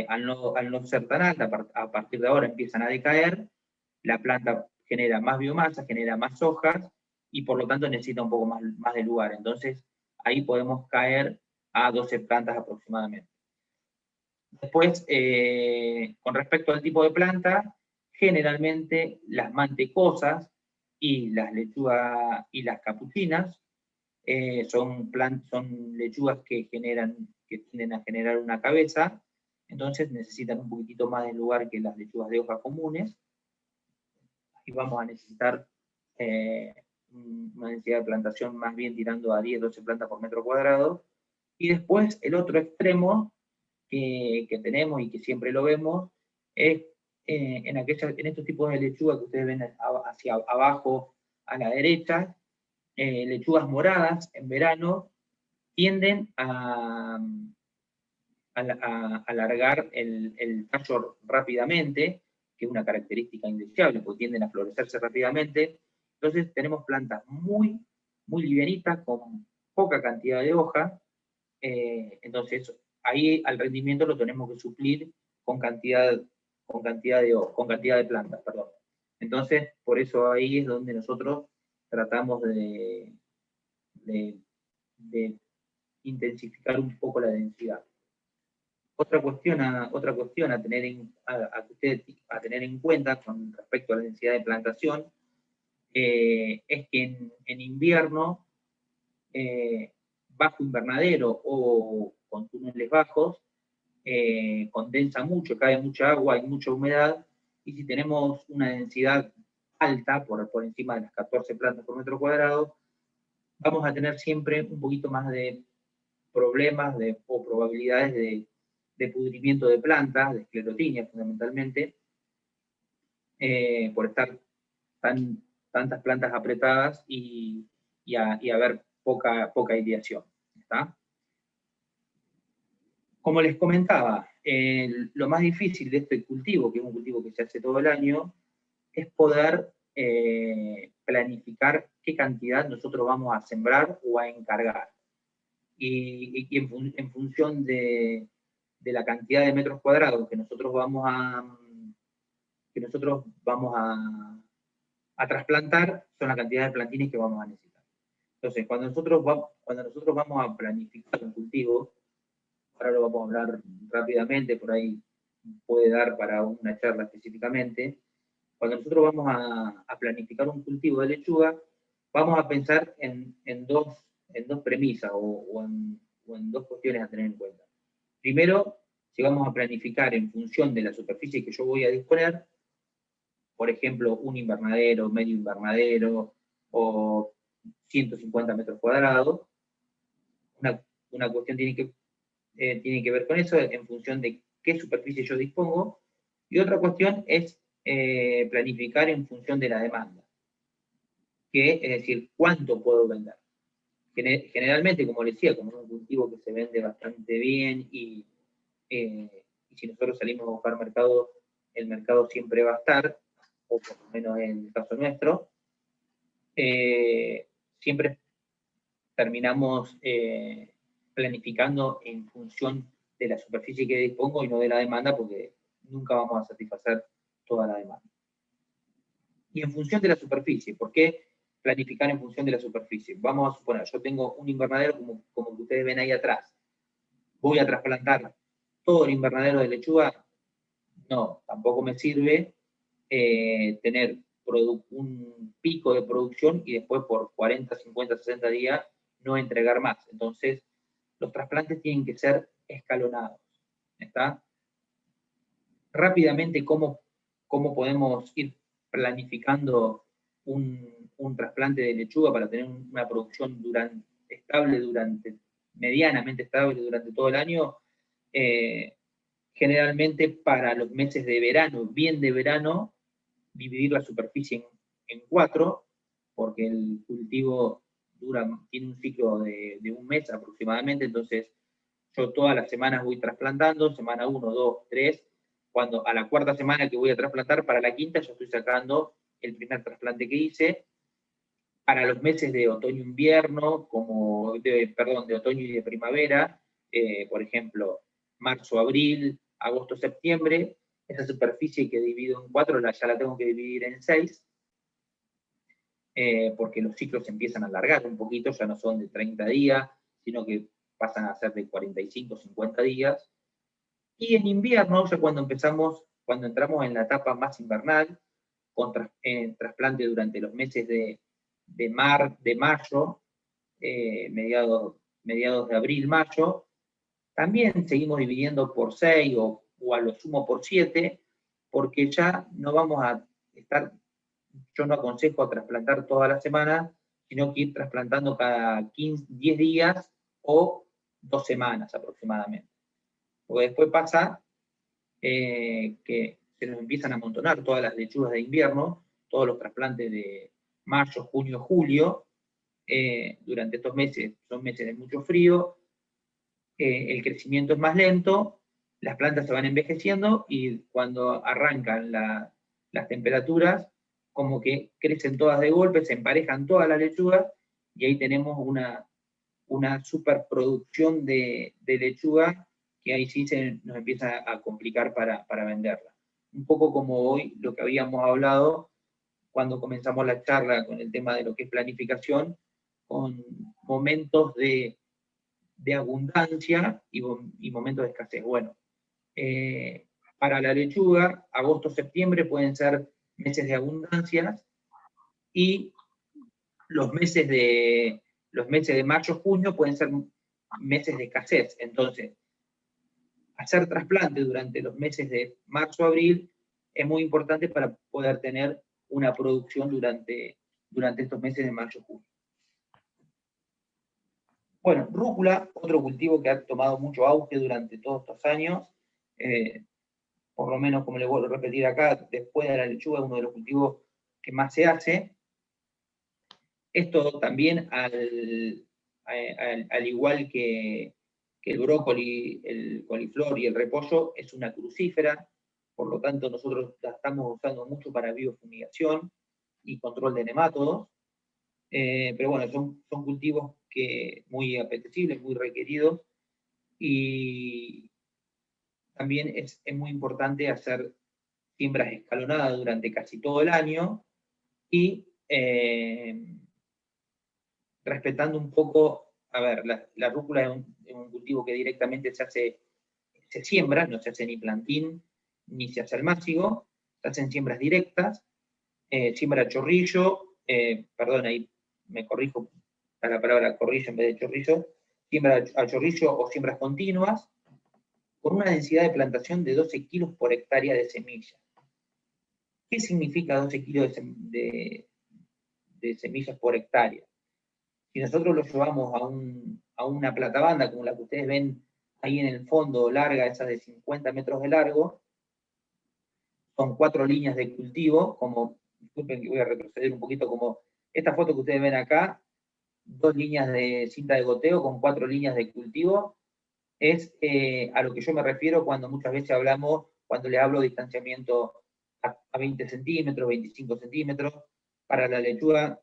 al no ser tan altas, a partir de ahora empiezan a decaer, la planta genera más biomasa, genera más hojas, y por lo tanto necesita un poco más de lugar. Entonces, ahí podemos caer a 12 plantas aproximadamente. Después, con respecto al tipo de planta, generalmente las mantecosas y las lechugas y las capuchinas son lechugas que tienden a generar una cabeza, entonces necesitan un poquitito más de lugar que las lechugas de hojas comunes, y vamos a necesitar una densidad de plantación más bien tirando a 10, 12 plantas por metro cuadrado. Y después el otro extremo que tenemos y que siempre lo vemos es en estos tipos de lechuga que ustedes ven hacia abajo a la derecha, lechugas moradas en verano tienden a alargar el tallo rápidamente, que es una característica indeseable, porque tienden a florecerse rápidamente. Entonces tenemos plantas muy, muy livianitas, con poca cantidad de hoja. Entonces ahí al rendimiento lo tenemos que suplir con cantidad de plantas, perdón. Entonces, por eso ahí es donde nosotros tratamos de intensificar un poco la densidad. Otra cuestión a tener en cuenta con respecto a la densidad de plantación es que en invierno, bajo invernadero o con túneles bajos, condensa mucho, cae mucha agua, hay mucha humedad, y si tenemos una densidad alta, por encima de las 14 plantas por metro cuadrado, vamos a tener siempre un poquito más de problemas o probabilidades de pudrimiento de plantas, de esclerotinia fundamentalmente, por estar tantas plantas apretadas y haber poca ideación. ¿Está? Como les comentaba, lo más difícil de este cultivo, que es un cultivo que se hace todo el año, es poder planificar qué cantidad nosotros vamos a sembrar o a encargar. Y en función de la cantidad de metros cuadrados que nosotros vamos a trasplantar, son la cantidad de plantines que vamos a necesitar. Entonces, cuando nosotros vamos a planificar un cultivo, ahora lo vamos a hablar rápidamente, por ahí puede dar para una charla específicamente. Cuando nosotros vamos a planificar un cultivo de lechuga, vamos a pensar en dos premisas o en dos cuestiones a tener en cuenta. Primero, si vamos a planificar en función de la superficie que yo voy a disponer, por ejemplo, un invernadero, medio invernadero o 150 metros cuadrados, una cuestión tiene que ver con eso, en función de qué superficie yo dispongo, y otra cuestión es planificar en función de la demanda, es decir, cuánto puedo vender. Generalmente, como les decía, como es un cultivo que se vende bastante bien y si nosotros salimos a buscar mercado, el mercado siempre va a estar, o por lo menos en el caso nuestro, siempre terminamos planificando en función de la superficie que dispongo y no de la demanda, porque nunca vamos a satisfacer toda la demanda. Y en función de la superficie, ¿por qué planificar en función de la superficie? Vamos a suponer, yo tengo un invernadero como que ustedes ven ahí atrás. ¿Voy a trasplantar todo el invernadero de lechuga? No, tampoco me sirve tener un pico de producción y después por 40, 50, 60 días no entregar más. Entonces, los trasplantes tienen que ser escalonados. ¿Está? Rápidamente, ¿cómo podemos ir planificando un trasplante de lechuga para tener una producción medianamente estable durante todo el año? Generalmente para los meses de verano, bien de verano, dividir la superficie en 4, porque el cultivo tiene un ciclo de un mes aproximadamente, entonces yo todas las semanas voy trasplantando, semana 1, 2, 3, cuando a la cuarta semana que voy a trasplantar, para la quinta yo estoy sacando el primer trasplante que hice. Para los meses de otoño-invierno, de otoño y de primavera, por ejemplo, marzo, abril, agosto, septiembre, esa superficie que divido en 4 ya la tengo que dividir en 6, porque los ciclos empiezan a alargar un poquito, ya no son de 30 días, sino que pasan a ser de 45, 50 días. Y en invierno, ya cuando entramos en la etapa más invernal, con trasplante durante los meses de mayo, mediados de abril, mayo, también seguimos dividiendo por 6 o a lo sumo por 7, porque ya no vamos a estar, yo no aconsejo trasplantar toda la semana, sino que ir trasplantando cada 10 días o 2 semanas aproximadamente. Porque después pasa que se nos empiezan a amontonar todas las lechugas de invierno, todos los trasplantes de mayo, junio, julio, durante estos meses, son meses de mucho frío, el crecimiento es más lento, las plantas se van envejeciendo y cuando arrancan las temperaturas, como que crecen todas de golpe, se emparejan todas las lechugas y ahí tenemos una superproducción de lechuga que ahí sí nos empieza a complicar para venderla. Un poco como hoy lo que habíamos hablado cuando comenzamos la charla con el tema de lo que es planificación, con momentos de abundancia y momentos de escasez. Bueno, para la lechuga, agosto, septiembre pueden ser meses de abundancias y los meses de mayo, junio pueden ser meses de escasez. Entonces, hacer trasplante durante los meses de marzo-abril es muy importante para poder tener una producción durante estos meses de mayo-junio. Bueno, rúcula, otro cultivo que ha tomado mucho auge durante todos estos años, por lo menos, como les vuelvo a repetir acá, después de la lechuga es uno de los cultivos que más se hace. Esto también, al igual que el brócoli, el coliflor y el repollo, es una crucífera, por lo tanto nosotros la estamos usando mucho para biofumigación y control de nemátodos. Pero bueno, son cultivos muy apetecibles, muy requeridos, y también es muy importante hacer siembras escalonadas durante casi todo el año, y respetando un poco, a ver, la rúcula es un cultivo que directamente se siembra, no se hace ni plantín, ni se hace almácigo, se hacen siembras directas, siembra a chorrillo, perdón, ahí me corrijo a la palabra corrillo en vez de chorrillo, siembra a chorrillo o siembras continuas, con una densidad de plantación de 12 kilos por hectárea de semilla. ¿Qué significa 12 kilos de semillas por hectárea? Si nosotros lo llevamos a una platabanda, como la que ustedes ven ahí en el fondo, larga, esa de 50 metros de largo, son 4 líneas de cultivo, como, disculpen que voy a retroceder un poquito, como esta foto que ustedes ven acá, 2 líneas de cinta de goteo con 4 líneas de cultivo, es a lo que yo me refiero cuando muchas veces cuando le hablo de distanciamiento a 20 centímetros, 25 centímetros, para la lechuga,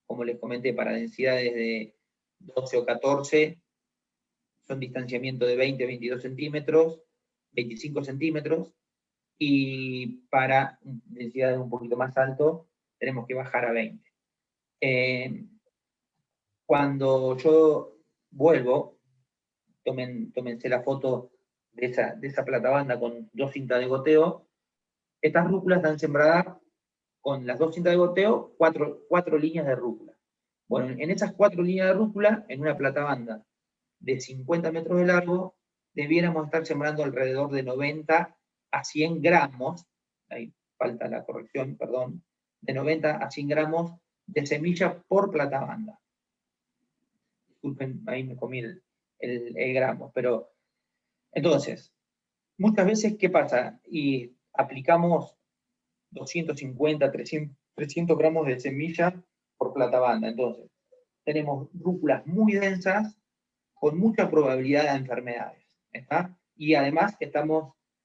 como les comenté, para densidades de 12 o 14, son distanciamiento de 20 a 22 centímetros, 25 centímetros, y para densidades un poquito más alto, tenemos que bajar a 20. Cuando yo vuelvo, tómense la foto de esa platabanda con 2 cintas de goteo, estas rúculas están sembradas con las 2 cintas de goteo, 4 líneas de rúcula. Bueno, en esas 4 líneas de rúcula, en una platabanda de 50 metros de largo, debiéramos estar sembrando alrededor de 90 a 100 gramos, ahí falta la corrección, perdón, de 90 a 100 gramos de semilla por platabanda. Disculpen, ahí me comí el gramo, pero entonces, muchas veces, ¿qué pasa? Y aplicamos 250, 300 gramos de semilla por platabanda. Entonces, tenemos rúculas muy densas con mucha probabilidad de enfermedades. ¿Está? Y además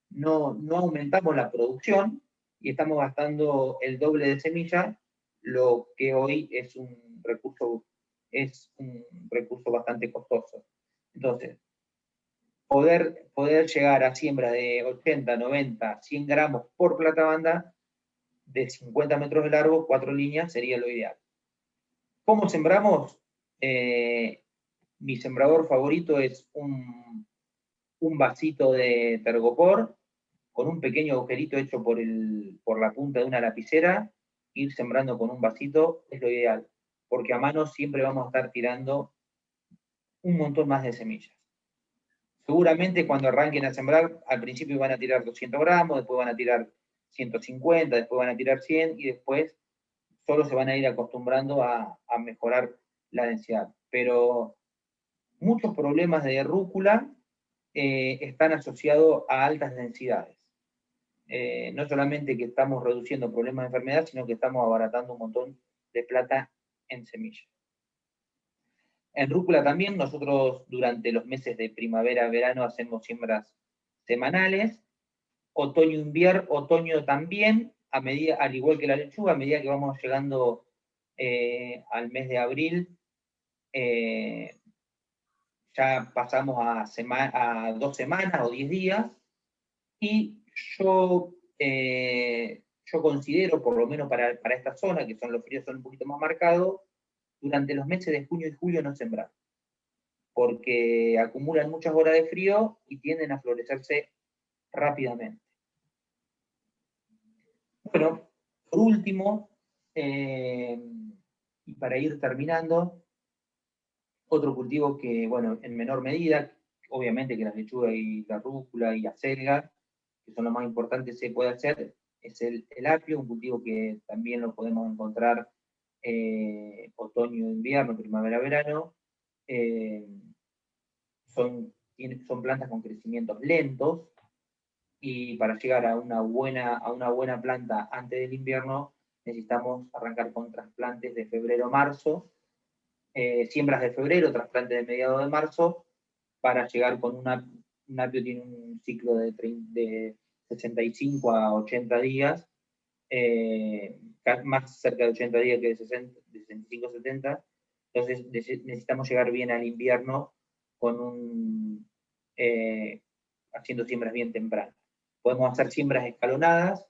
no aumentamos la producción y estamos gastando el doble de semilla, lo que hoy es un recurso bastante costoso. Entonces, poder llegar a siembra de 80, 90, 100 gramos por platabanda, de 50 metros de largo, 4 líneas, sería lo ideal. ¿Cómo sembramos? Mi sembrador favorito es un vasito de tergopor, con un pequeño agujerito hecho por la punta de una lapicera, ir sembrando con un vasito es lo ideal, porque a mano siempre vamos a estar tirando un montón más de semillas. Seguramente cuando arranquen a sembrar, al principio van a tirar 200 gramos, después van a tirar 150, después van a tirar 100, y después solo se van a ir acostumbrando a mejorar la densidad. Pero muchos problemas de rúcula están asociados a altas densidades. No solamente que estamos reduciendo problemas de enfermedad, sino que estamos abaratando un montón de plata en semillas. En rúcula también, nosotros durante los meses de primavera, verano, hacemos siembras semanales. Otoño también, al igual que la lechuga, a medida que vamos llegando al mes de abril, ya pasamos a 2 semanas o 10 días, y yo considero, por lo menos para esta zona, que son los fríos son un poquito más marcados, durante los meses de junio y julio no sembrar, porque acumulan muchas horas de frío y tienden a florecerse rápidamente. Bueno, por último, y para ir terminando, otro cultivo que, bueno, en menor medida, obviamente que la lechuga y la rúcula y la selga, que son lo más importante, se puede hacer, es el apio, un cultivo que también lo podemos encontrar otoño, invierno, primavera, verano. Son plantas con crecimientos lentos, y para llegar a una buena planta antes del invierno necesitamos arrancar con trasplantes de febrero-marzo, siembras de febrero, trasplantes de mediados de marzo, para llegar con un apio tiene un ciclo de 65 a 80 días, más cerca de 80 días que de 65 a 70, entonces necesitamos llegar bien al invierno con haciendo siembras bien tempranas. Podemos hacer siembras escalonadas,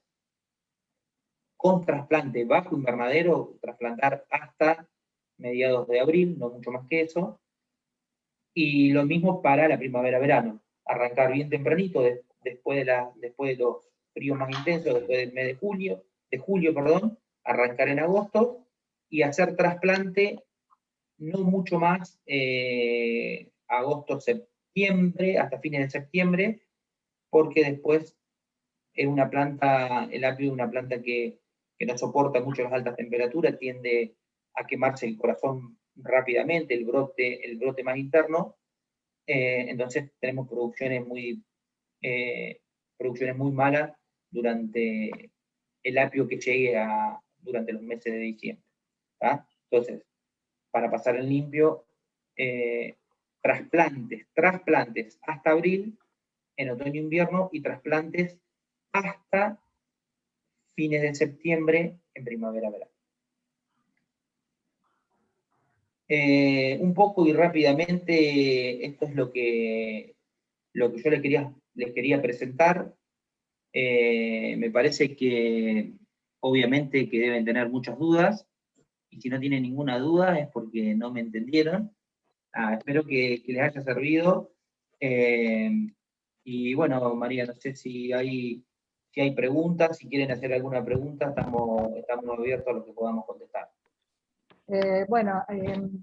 con trasplante bajo invernadero, trasplantar hasta mediados de abril, no mucho más que eso, y lo mismo para la primavera-verano, arrancar bien tempranito, después de los fríos más intensos, después del mes de julio, arrancar en agosto, y hacer trasplante no mucho más agosto, septiembre, hasta fines de septiembre, porque después es una planta, el apio es una planta que no soporta mucho las altas temperaturas, tiende a quemarse el corazón rápidamente, el brote más interno, entonces tenemos producciones muy malas durante el apio que llegue durante los meses de diciembre. ¿tá? Entonces, para pasar en limpio, trasplantes hasta abril, en otoño-invierno, y trasplantes hasta fines de septiembre en primavera-verano. Un poco y rápidamente, esto es lo que yo les quería presentar. Me parece que obviamente que deben tener muchas dudas, y si no tienen ninguna duda es porque no me entendieron. Espero que les haya servido. Y bueno, María, no sé si hay preguntas, si quieren hacer alguna pregunta, estamos abiertos a lo que podamos contestar. Bueno,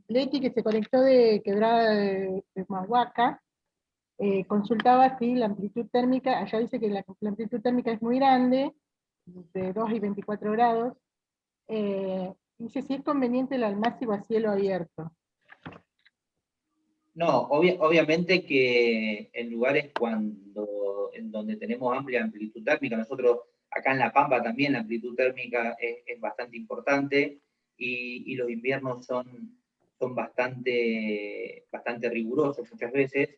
Leti, que se conectó de Quebrada de Humahuaca, consultaba si la amplitud térmica, allá dice que la amplitud térmica es muy grande, de 2 y 24 grados, dice si es conveniente el almácigo a cielo abierto. No, obviamente que en lugares en donde tenemos amplia amplitud térmica, nosotros acá en La Pampa también la amplitud térmica es bastante importante, y los inviernos son bastante rigurosos muchas veces,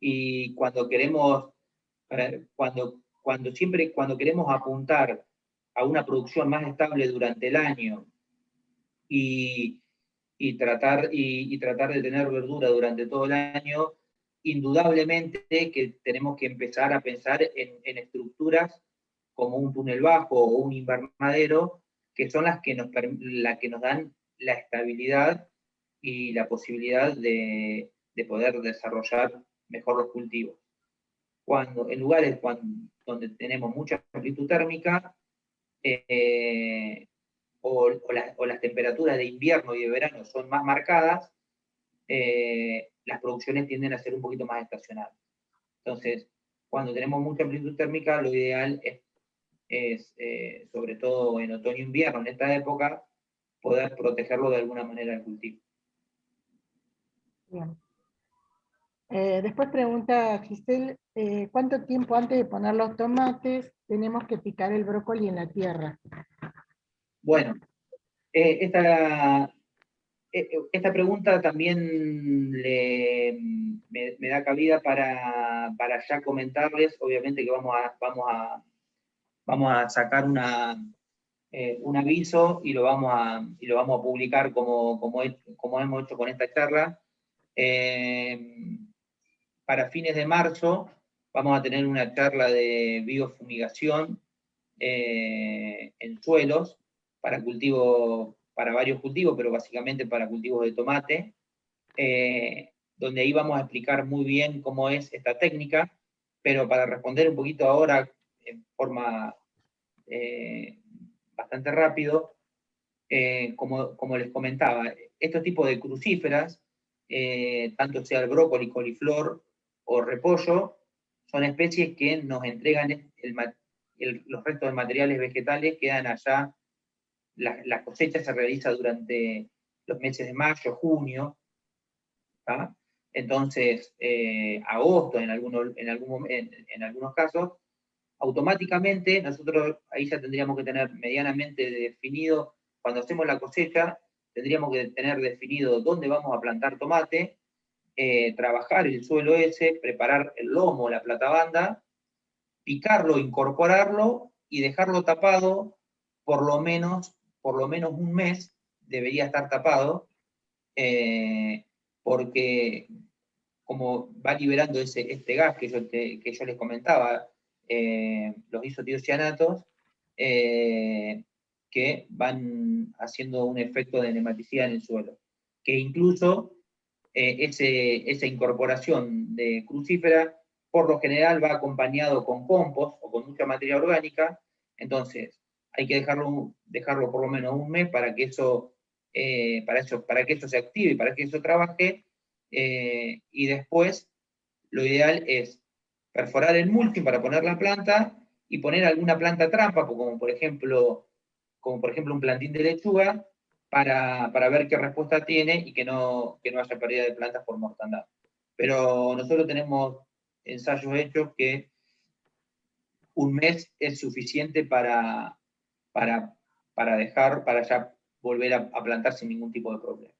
y cuando queremos apuntar a una producción más estable durante el año, y tratar de tener verdura durante todo el año, indudablemente que tenemos que empezar a pensar en estructuras como un túnel bajo o un invernadero, que son las que nos dan la estabilidad y la posibilidad de poder desarrollar mejor los cultivos. En lugares donde tenemos mucha amplitud térmica, o las temperaturas de invierno y de verano son más marcadas, las producciones tienden a ser un poquito más estacionales. Entonces, cuando tenemos mucha amplitud térmica, lo ideal es sobre todo en otoño e invierno, en esta época, poder protegerlo de alguna manera el cultivo. Bien. Después pregunta Giselle, ¿cuánto tiempo antes de poner los tomates tenemos que picar el brócoli en la tierra? Bueno, esta pregunta también me da cabida para ya comentarles, obviamente que vamos a sacar un aviso, y lo vamos a publicar como hemos hecho con esta charla. Para fines de marzo vamos a tener una charla de biofumigación en suelos para varios cultivos, pero básicamente para cultivos de tomate, donde ahí vamos a explicar muy bien cómo es esta técnica, pero para responder un poquito ahora en forma bastante rápido, como les comentaba, estos tipos de crucíferas, tanto sea el brócoli, coliflor o repollo, son especies que nos entregan los restos de materiales vegetales, quedan allá, la cosecha se realiza durante los meses de mayo, junio, ¿tá? Entonces, agosto en algunos casos, automáticamente nosotros ahí ya tendríamos que tener medianamente definido, cuando hacemos la cosecha, tendríamos que tener definido dónde vamos a plantar tomate, trabajar el suelo ese, preparar el lomo, la platabanda, picarlo, incorporarlo y dejarlo tapado por lo menos un mes, debería estar tapado, porque como va liberando este gas que yo les comentaba, los isotiocianatos, que van haciendo un efecto de nematicidad en el suelo, que incluso esa incorporación de crucífera por lo general va acompañado con compost o con mucha materia orgánica, entonces hay que dejarlo por lo menos un mes para que eso se active y para que eso trabaje, y después lo ideal es perforar el mulching para poner la planta y poner alguna planta trampa, como por ejemplo un plantín de lechuga, para ver qué respuesta tiene y que no haya pérdida de plantas por mortandad. Pero nosotros tenemos ensayos hechos que un mes es suficiente para ya volver a plantar sin ningún tipo de problema.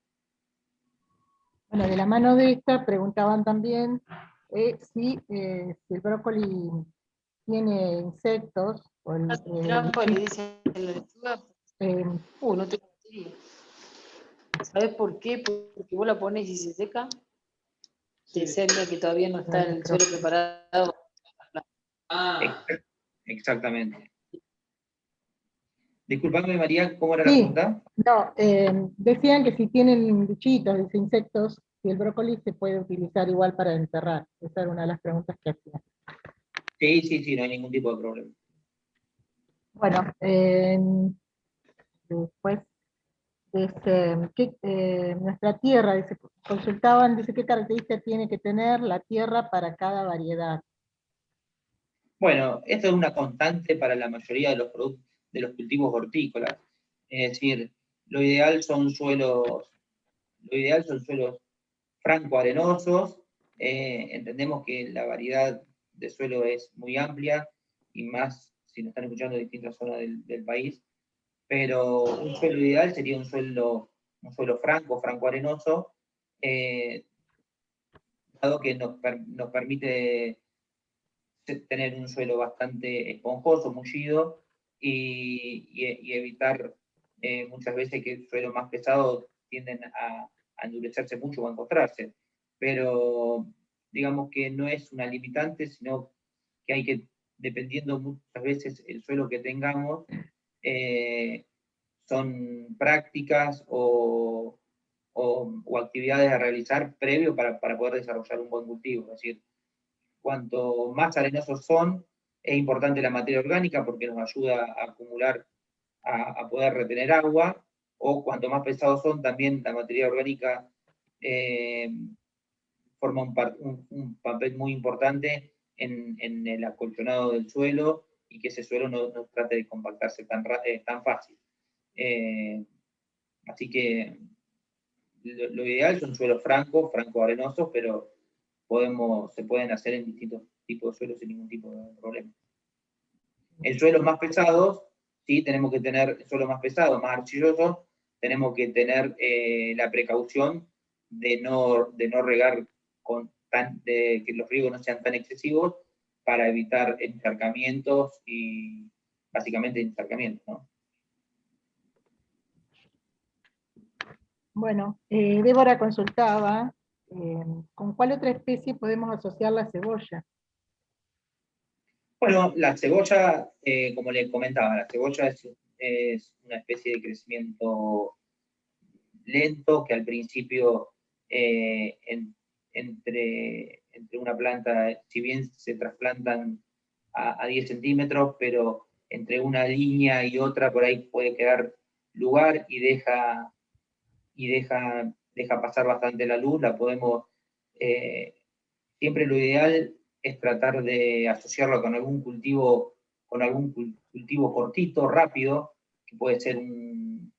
Bueno, de la mano de esta preguntaban también si el brócoli tiene insectos, o Trampa le dicen a la lechuga. No tengo batería. ¿Sabes por qué? Porque vos la pones y se seca. Te seca que todavía no está el suelo preparado. Exactamente. Disculpame, María, ¿cómo era la Sí, pregunta? no, decían que si tienen bichitos, insectos, si el brócoli se puede utilizar igual para enterrar. Esa era una de las preguntas que hacían. Sí, no hay ningún tipo de problema. Bueno, después, nuestra tierra, consultaban, dice qué características tiene que tener la tierra para cada variedad. Bueno, esto es una constante para la mayoría de los cultivos hortícolas. Es decir, lo ideal son suelos franco-arenosos. Entendemos que la variedad de suelo es muy amplia, y más si nos están escuchando de distintas zonas del país, pero un suelo ideal sería un suelo franco-arenoso, dado que nos permite tener un suelo bastante esponjoso, mullido, y evitar muchas veces que suelos más pesados tienden a endurecerse mucho o a encostrarse. Pero digamos que no es una limitante, sino que hay que, dependiendo muchas veces el suelo que tengamos, son prácticas o actividades a realizar previo para poder desarrollar un buen cultivo. Es decir, cuanto más arenosos son, es importante la materia orgánica porque nos ayuda a acumular, a poder retener agua, o cuanto más pesados son, también la materia orgánica forma un papel muy importante en el acolchonado del suelo, y que ese suelo no trate de compactarse tan fácil. Así que lo ideal son suelos franco-arenosos, pero se pueden hacer en distintos tipos de suelos sin ningún tipo de problema. En suelos más pesados, sí, tenemos que tener suelos más pesados, más arcillosos, tenemos que tener la precaución de no regar que los riegos no sean tan excesivos, para evitar encharcamientos y básicamente encharcamientos, ¿no? Bueno, Débora consultaba, ¿con cuál otra especie podemos asociar la cebolla? Bueno, la cebolla, como les comentaba, la cebolla es una especie de crecimiento lento, que al principio entre una planta, si bien se trasplantan a 10 centímetros, pero entre una línea y otra por ahí puede quedar lugar, y deja pasar bastante la luz, la podemos siempre lo ideal es tratar de asociarlo con algún cultivo cortito, rápido, que puede ser un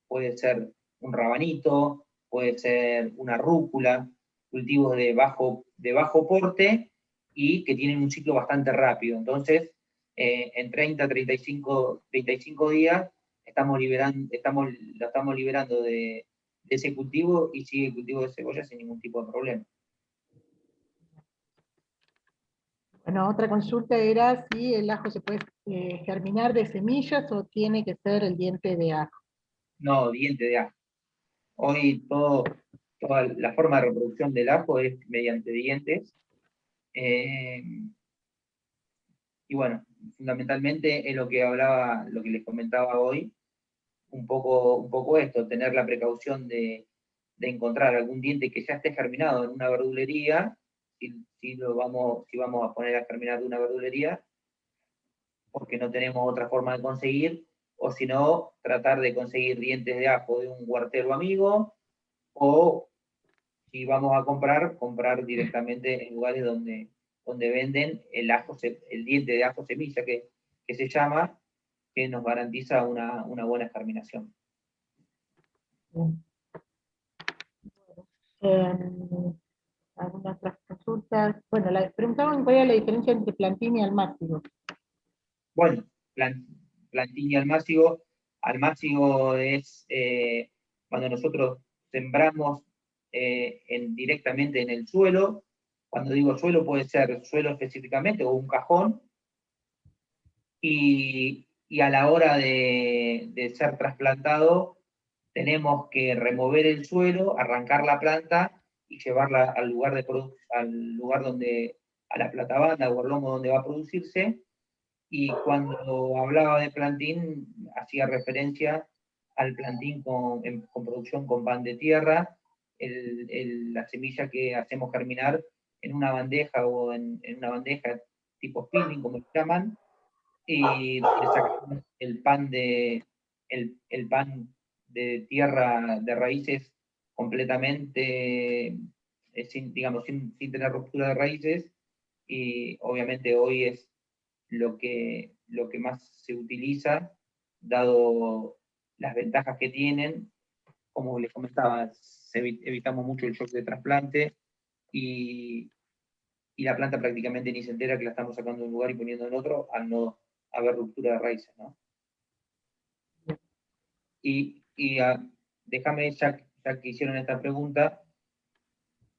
rabanito, puede ser una rúcula, cultivos de bajo porte y que tienen un ciclo bastante rápido. Entonces, en 30, 35 días lo estamos liberando de ese cultivo y sigue el cultivo de cebolla sin ningún tipo de problema. Bueno, otra consulta era si el ajo se puede germinar de semillas o tiene que ser el diente de ajo. No, diente de ajo. Hoy toda la forma de reproducción del ajo es mediante dientes. Y bueno, fundamentalmente es lo que les comentaba hoy, un poco esto, tener la precaución de encontrar algún diente que ya esté germinado en una verdulería, si vamos a poner a germinar de una verdulería, porque no tenemos otra forma de conseguir, o si no, tratar de conseguir dientes de ajo de un huertero amigo, o si vamos a comprar directamente en lugares donde venden el diente de ajo semilla, que se llama, que nos garantiza una buena germinación. Bien. Algunas otras consultas. Bueno, preguntaban cuál era la diferencia entre plantín y almácigo. Bueno, plantín y almácigo es cuando nosotros sembramos directamente en el suelo. Cuando digo suelo, puede ser suelo específicamente o un cajón, y a la hora de ser trasplantado, tenemos que remover el suelo, arrancar la planta y llevarla al lugar a la platabanda o al lomo donde va a producirse. Y cuando hablaba de plantín, hacía referencia al plantín con producción con pan de tierra, la semilla que hacemos germinar en una bandeja o en una bandeja tipo spinning, como se llaman, y le sacamos el pan de tierra de raíces completamente, sin tener ruptura de raíces, y obviamente hoy es lo que más se utiliza, dado las ventajas que tienen. Como les comentaba, evitamos mucho el shock de trasplante, y la planta prácticamente ni se entera que la estamos sacando de un lugar y poniendo en otro, al no haber ruptura de raíces, ¿no? Y déjame, ya que hicieron esta pregunta,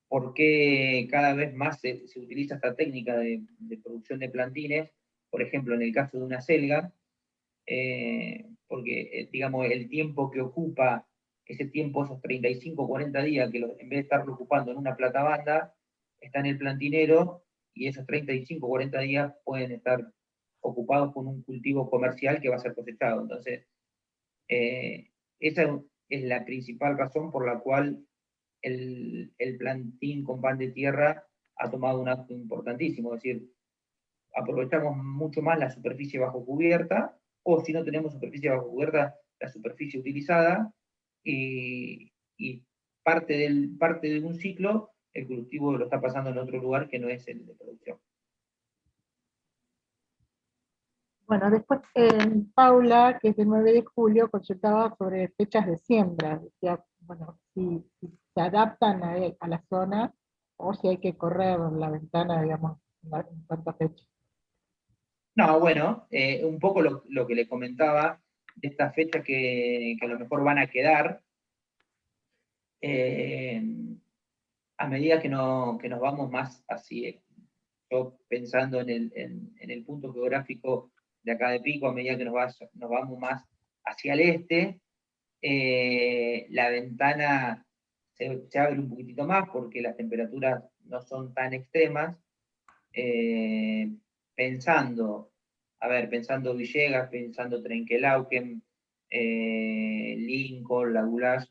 ¿por qué cada vez más se utiliza esta técnica de producción de plantines? Por ejemplo, en el caso de una selga, porque, digamos, el tiempo que ocupa, ese tiempo, esos 35 o 40 días, que en vez de estarlo ocupando en una platabanda, está en el plantinero, y esos 35 o 40 días pueden estar ocupados con un cultivo comercial que va a ser cosechado. Entonces, esa es la principal razón por la cual el plantín con pan de tierra ha tomado un acto importantísimo. Es decir, aprovechamos mucho más la superficie bajo cubierta, o si no tenemos superficie bajo cubierta, la superficie utilizada, y parte de un ciclo, el cultivo lo está pasando en otro lugar que no es el de producción. Bueno, después Paula, que es del 9 de julio, consultaba sobre fechas de siembra. Decía, bueno, si se adaptan a la zona o si hay que correr la ventana, digamos, en cuanto a fecha. No, bueno, un poco lo que le comentaba de estas fechas que a lo mejor van a quedar, a medida que nos vamos más así, yo pensando en el punto geográfico de acá de Pico, a medida que nos vamos más hacia el este, la ventana se abre un poquitito más porque las temperaturas no son tan extremas. Pensando Villegas, pensando Trenquelauquen, Lincoln, La Goulash,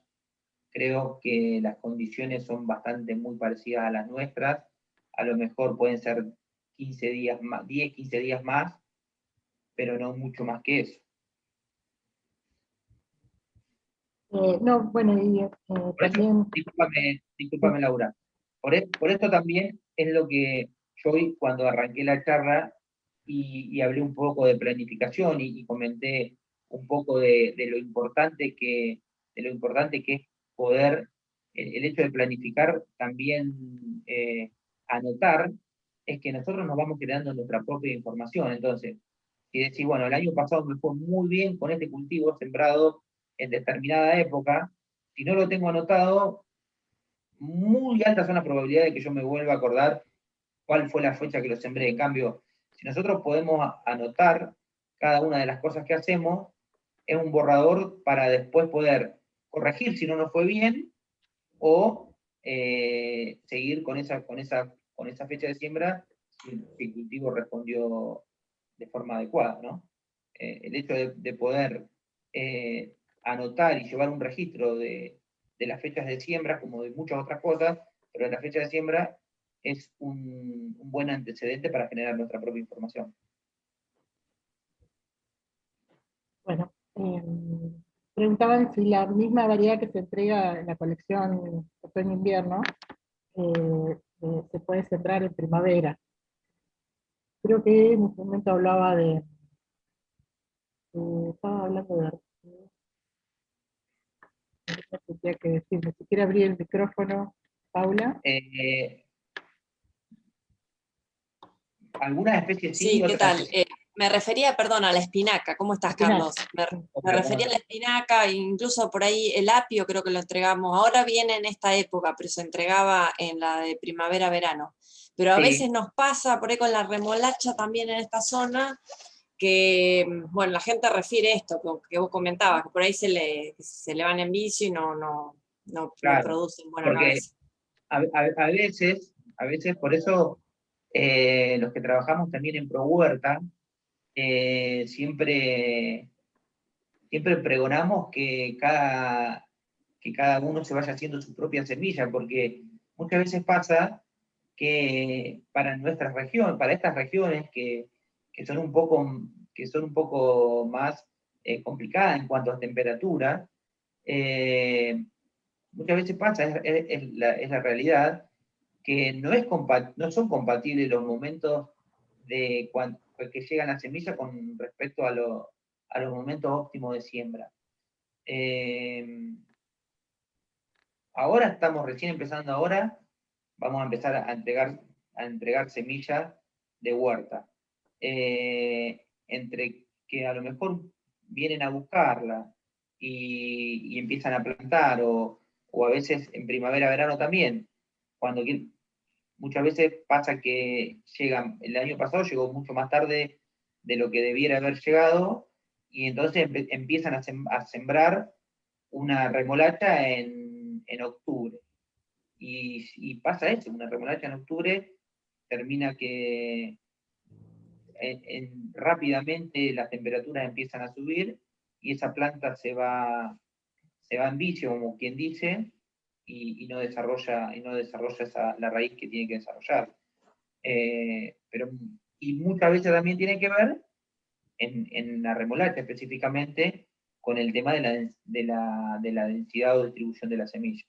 creo que las condiciones son bastante muy parecidas a las nuestras. A lo mejor pueden ser 15 días más, 10, 15 días más, pero no mucho más que eso. No, bueno, y Por eso, también... discúlpame, Laura. Por esto también es lo que yo hoy cuando arranqué la charla y hablé un poco de planificación y comenté un poco de lo importante que es poder, el hecho de planificar también anotar, es que nosotros nos vamos creando nuestra propia información. Entonces, si decís, bueno, el año pasado me fue muy bien con este cultivo sembrado en determinada época, si no lo tengo anotado, muy altas son las probabilidades de que yo me vuelva a acordar cuál fue la fecha que lo sembré. En cambio, si nosotros podemos anotar cada una de las cosas que hacemos, es un borrador para después poder corregir si no nos fue bien, o seguir con esa fecha de siembra si el cultivo respondió de forma adecuada, ¿no? El hecho de poder anotar y llevar un registro de las fechas de siembra, como de muchas otras cosas, pero de la fecha de siembra es un buen antecedente para generar nuestra propia información. Bueno, preguntaban si la misma variedad que se entrega en la colección otoño-invierno se puede sembrar en primavera. Creo que en ese momento hablaba estaba hablando de no tenía que decirme, si quiere abrir el micrófono, Paula. Algunas especies sí, Sí, ¿qué otras tal? Me refería, perdón, a la espinaca. ¿Cómo estás, Carlos? Me refería a la espinaca, incluso por ahí el apio creo que lo entregamos. Ahora viene en esta época, pero se entregaba en la de primavera-verano. Pero a Sí. veces nos pasa por ahí con la remolacha también en esta zona, que, bueno, la gente refiere esto que vos comentabas, que por ahí se le van en vicio y no Claro, producen buena porque cabeza. a veces, por eso los que trabajamos también en ProHuerta, siempre pregonamos que cada uno se vaya haciendo su propia semilla, porque muchas veces pasa que para nuestra región, para estas regiones que son un poco más complicadas en cuanto a temperatura, muchas veces pasa, es la realidad, que no son compatibles los momentos de cuando que llegan las semillas con respecto a los momentos óptimos de siembra. Ahora estamos recién empezando vamos a empezar a entregar semillas de huerta. Entre que a lo mejor vienen a buscarla y empiezan a plantar, o a veces en primavera-verano también, muchas veces pasa que el año pasado llegó mucho más tarde de lo que debiera haber llegado, y entonces empiezan a sembrar una remolacha en octubre. Y pasa eso, una remolacha en octubre termina que rápidamente las temperaturas empiezan a subir y esa planta se va en vicio, como quien dice, y no desarrolla la raíz que tiene que desarrollar. Y muchas veces también tiene que ver, en la remolacha específicamente, con el tema de la densidad o distribución de la semilla.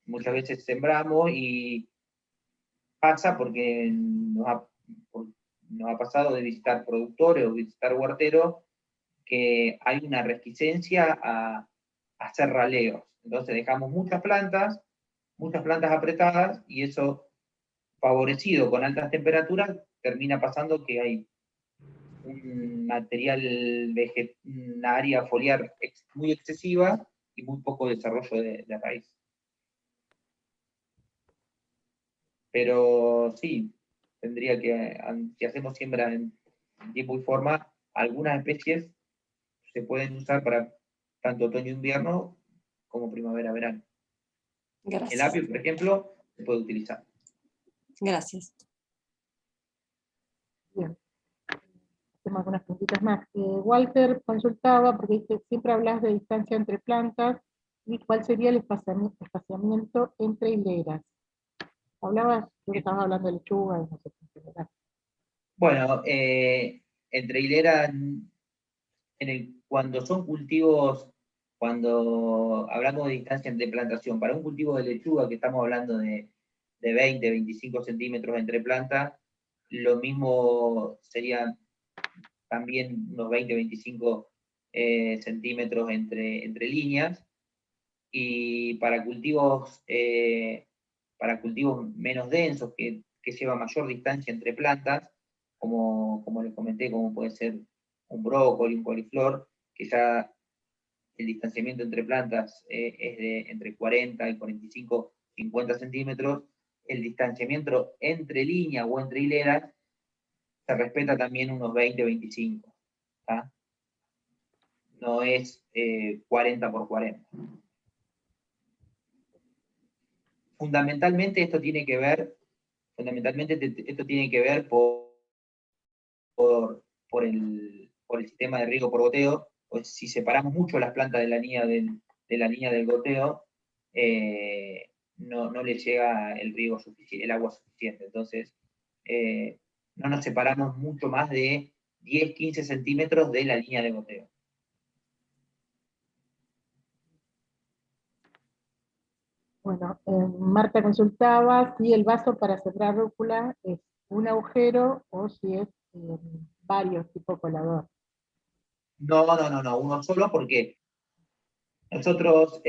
Muchas veces sembramos y pasa porque nos ha pasado de visitar productores o visitar huerteros que hay una reticencia a hacer raleos. Entonces dejamos muchas plantas apretadas, y eso, favorecido con altas temperaturas, termina pasando que hay un material una área foliar muy excesiva y muy poco desarrollo de raíz. Pero sí, tendría que, si hacemos siembra en tiempo y forma, algunas especies se pueden usar para tanto otoño-invierno como primavera-verano. Gracias. El apio, por ejemplo, se puede utilizar. Gracias. Bien. Hacemos algunas preguntitas más. Walter consultaba, porque dice, siempre hablas de distancia entre plantas, y cuál sería el espaciamiento entre hileras. Creo que estabas hablando de lechuga, no sé en general. Bueno, entre hileras, cuando son cultivos, cuando hablamos de distancia de plantación, para un cultivo de lechuga, que estamos hablando de 20, 25 centímetros entre plantas, lo mismo serían también unos 20-25 centímetros entre líneas, y para cultivos menos densos, que lleva mayor distancia entre plantas, como les comenté, como puede ser un brócoli, un coliflor, que ya el distanciamiento entre plantas es de entre 40 y 45, 50 centímetros, el distanciamiento entre líneas o entre hileras se respeta también unos 20-25. No es 40 por 40. Fundamentalmente esto tiene que ver por el sistema de riego por goteo. Pues si separamos mucho las plantas de la línea del goteo, no le llega el agua suficiente. Entonces, no nos separamos mucho más de 10-15 centímetros de la línea de goteo. Bueno, Marta consultaba si el vaso para sembrar rúcula es un agujero o si es varios, tipo colador. No, uno solo, porque nosotros,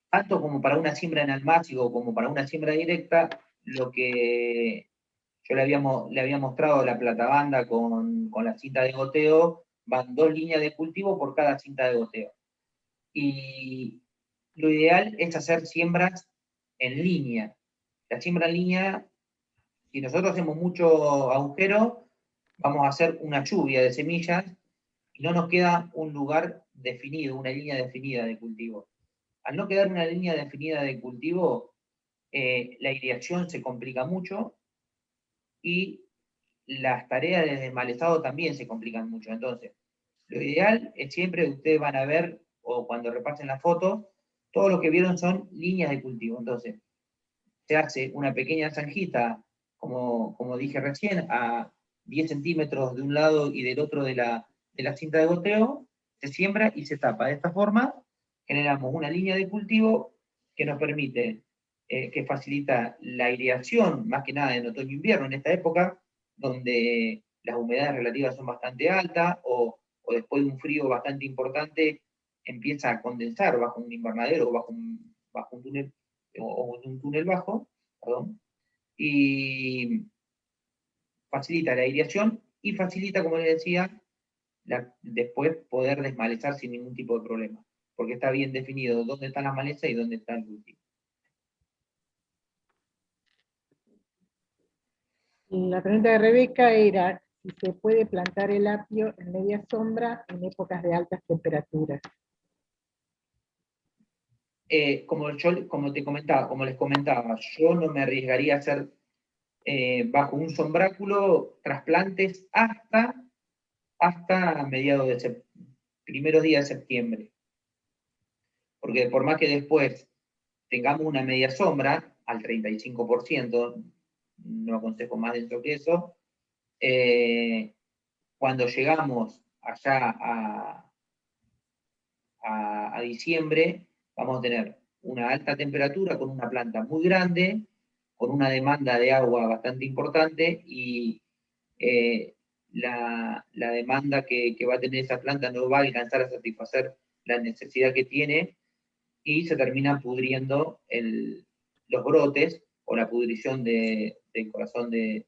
tanto como para una siembra en almácigo como para una siembra directa, lo que yo le había mostrado la platabanda con la cinta de goteo, van 2 líneas de cultivo por cada cinta de goteo. Y lo ideal es hacer siembras en línea. La siembra en línea, si nosotros hacemos mucho agujero, vamos a hacer una lluvia de semillas y no nos queda un lugar definido, una línea definida de cultivo. Al no quedar una línea definida de cultivo, la irrigación se complica mucho y las tareas de desmalezado también se complican mucho. Entonces, lo ideal es siempre, ustedes van a ver, o cuando repasen las fotos, todo lo que vieron son líneas de cultivo. Entonces, se hace una pequeña zanjita, como dije recién, a 10 centímetros de un lado y del otro de la cinta de goteo, se siembra y se tapa. De esta forma, generamos una línea de cultivo que nos permite, que facilita la irrigación, más que nada en otoño e invierno, en esta época, donde las humedades relativas son bastante altas, o después de un frío bastante importante, empieza a condensar bajo un invernadero o bajo un túnel, o un túnel bajo, perdón, y facilita la aireación y facilita, como les decía, después poder desmalezar sin ningún tipo de problema, porque está bien definido dónde están las malezas y dónde está el cultivo. La pregunta de Rebeca era si se puede plantar el apio en media sombra en épocas de altas temperaturas. Como les comentaba, yo no me arriesgaría a hacer bajo un sombráculo trasplantes hasta primeros días de septiembre. Porque por más que después tengamos una media sombra, al 35%, no aconsejo más dentro que eso, cuando llegamos allá a diciembre, vamos a tener una alta temperatura con una planta muy grande, con una demanda de agua bastante importante, y la demanda que va a tener esa planta no va a alcanzar a satisfacer la necesidad que tiene, y se termina pudriendo los brotes, o la pudrición del corazón de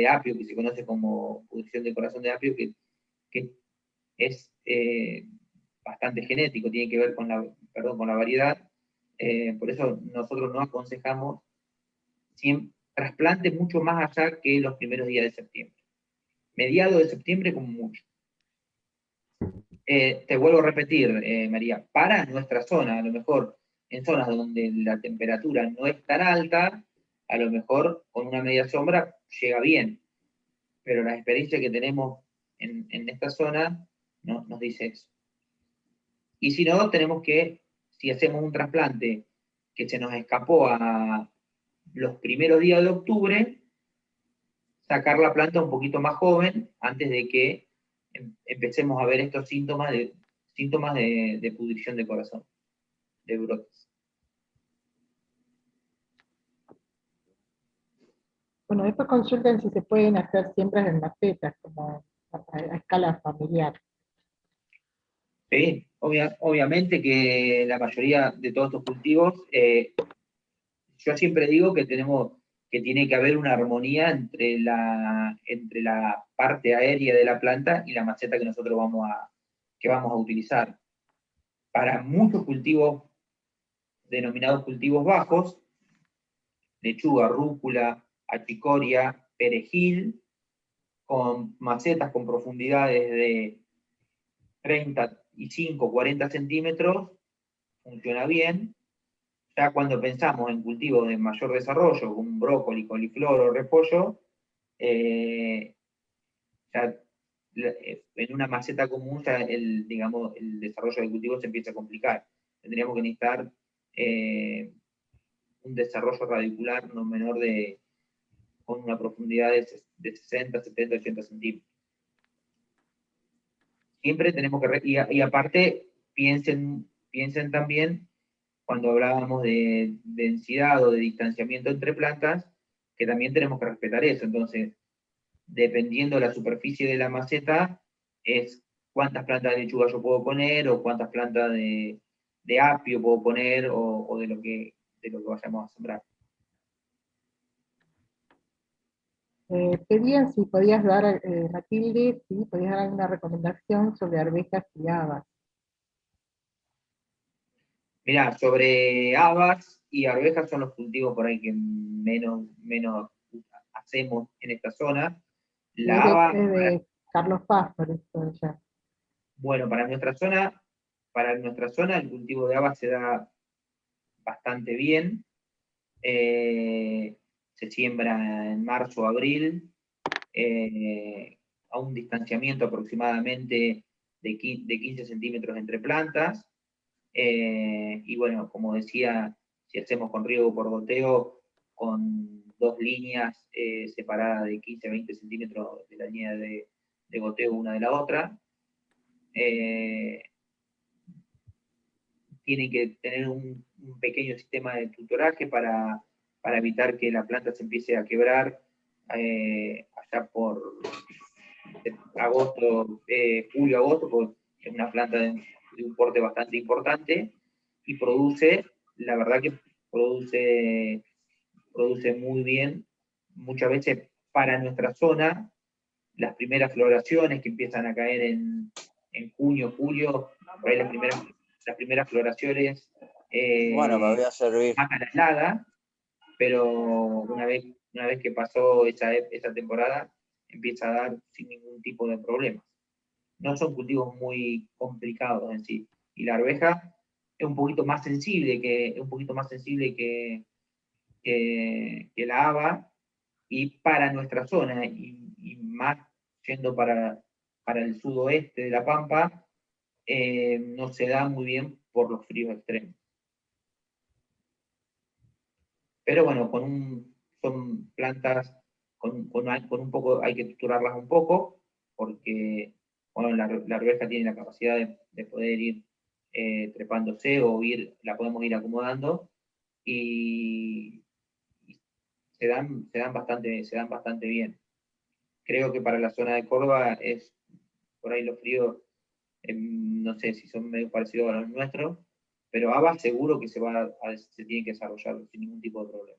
apio, que se conoce como pudrición del corazón de apio, que es bastante genético, tiene que ver con la variedad. Por eso nosotros no aconsejamos trasplantes mucho más allá que los primeros días de septiembre. Mediados de septiembre como mucho. Te vuelvo a repetir, María, para nuestra zona, a lo mejor en zonas donde la temperatura no es tan alta, a lo mejor con una media sombra llega bien, pero la experiencia que tenemos en esta zona nos dice eso. Y si no, tenemos que, si hacemos un trasplante que se nos escapó a los primeros días de octubre, sacar la planta un poquito más joven antes de que empecemos a ver estos síntomas de pudrición de corazón, de brotes. Bueno, después consultan si se pueden hacer siembras en macetas, como a escala familiar. Sí, obviamente que la mayoría de todos estos cultivos, yo siempre digo que tiene que haber una armonía entre la parte aérea de la planta y la maceta que nosotros vamos a utilizar. Para muchos cultivos, denominados cultivos bajos, lechuga, rúcula, achicoria, perejil, con macetas con profundidades de 35, 40 centímetros, funciona bien. Ya cuando pensamos en cultivos de mayor desarrollo, como un brócoli, coliflor o repollo, ya en una maceta común ya digamos, el desarrollo del cultivo se empieza a complicar. Tendríamos que necesitar un desarrollo radicular no menor con una profundidad de 60, 70, 80 centímetros. Siempre tenemos que, y aparte, piensen también, cuando hablábamos de densidad o de distanciamiento entre plantas, que también tenemos que respetar eso. Entonces, dependiendo de la superficie de la maceta, es cuántas plantas de lechuga yo puedo poner, o cuántas plantas de apio puedo poner, o de lo que vayamos a sembrar. Pedían si podías dar, Matilde, si podías dar una recomendación sobre arvejas y habas. Mirá, sobre habas y arvejas son los cultivos por ahí que menos hacemos en esta zona. La haba, De Carlos Paz, por eso ya. bueno, para nuestra zona el cultivo de habas se da bastante bien. Se siembra en marzo o abril, a un distanciamiento aproximadamente de 15 centímetros entre plantas. Y bueno, como decía, si hacemos con riego por goteo, con 2 líneas separadas de 15 a 20 centímetros de la línea de goteo una de la otra, tienen que tener un pequeño sistema de tutoraje para evitar que la planta se empiece a quebrar allá por agosto, julio, agosto, porque es una planta de un porte bastante importante y la verdad que produce muy bien. Muchas veces para nuestra zona, las primeras floraciones que empiezan a caer en junio, julio, por ahí las primeras floraciones Bueno, me voy a servir. matan la helada, pero una vez que pasó esa temporada, empieza a dar sin ningún tipo de problemas. No son cultivos muy complicados en sí. Y la arveja es un poquito más sensible que la haba, y para nuestra zona, y más yendo para el sudoeste de la Pampa, no se da muy bien por los fríos extremos. Pero bueno, son plantas con un poco, hay que tutorarlas un poco, porque bueno, la arveja tiene la capacidad de poder ir trepándose, o la podemos ir acomodando, y se dan bastante bien. Creo que para la zona de Córdoba es por ahí los fríos, no sé si son medio parecidos a los nuestros, pero habas seguro que se tiene que desarrollar sin ningún tipo de problema.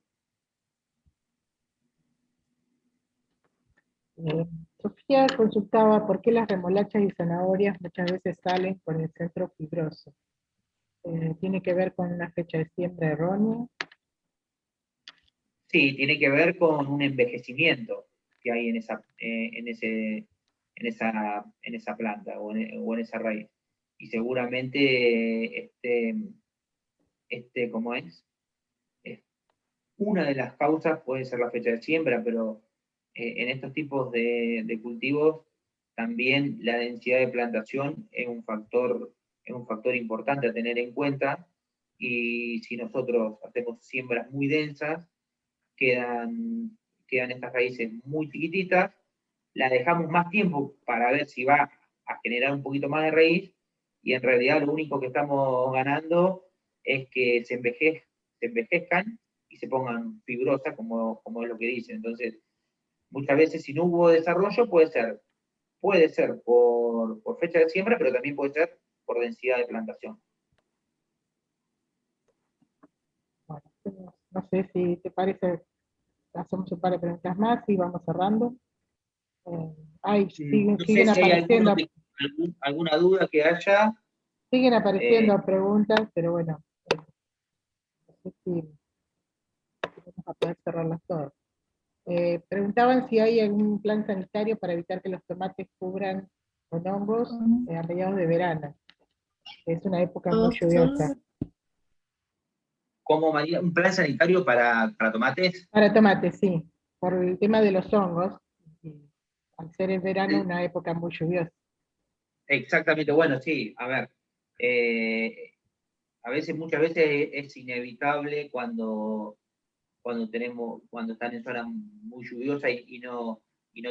Sofía consultaba por qué las remolachas y zanahorias muchas veces salen con el centro fibroso. ¿Tiene que ver con una fecha de siembra errónea? Sí, tiene que ver con un envejecimiento que hay en esa planta o en esa raíz. Y seguramente ¿cómo es? Una de las causas puede ser la fecha de siembra, pero en estos tipos de cultivos también la densidad de plantación es un factor importante a tener en cuenta, y si nosotros hacemos siembras muy densas, quedan estas raíces muy chiquititas, las dejamos más tiempo para ver si va a generar un poquito más de raíz, y en realidad lo único que estamos ganando es que se envejezcan y se pongan fibrosas, como es lo que dicen. Entonces, muchas veces si no hubo desarrollo, puede ser por fecha de siembra, pero también puede ser por densidad de plantación. Bueno, no sé si te parece, hacemos un par de preguntas más y vamos cerrando. No sé Siguen si hay apareciendo, alguna duda que haya. siguen apareciendo preguntas, pero bueno, no sé si vamos a poder cerrarlas todas. Preguntaban si hay algún plan sanitario para evitar que los tomates cubran con hongos a mediados de verano. Es una época muy lluviosa. ¿Cómo, María? ¿Un plan sanitario para tomates? Para tomates, sí, por el tema de los hongos, y al ser el verano una época muy lluviosa. Exactamente, bueno, sí, a ver. Muchas veces es inevitable cuando están en zonas muy lluviosas y no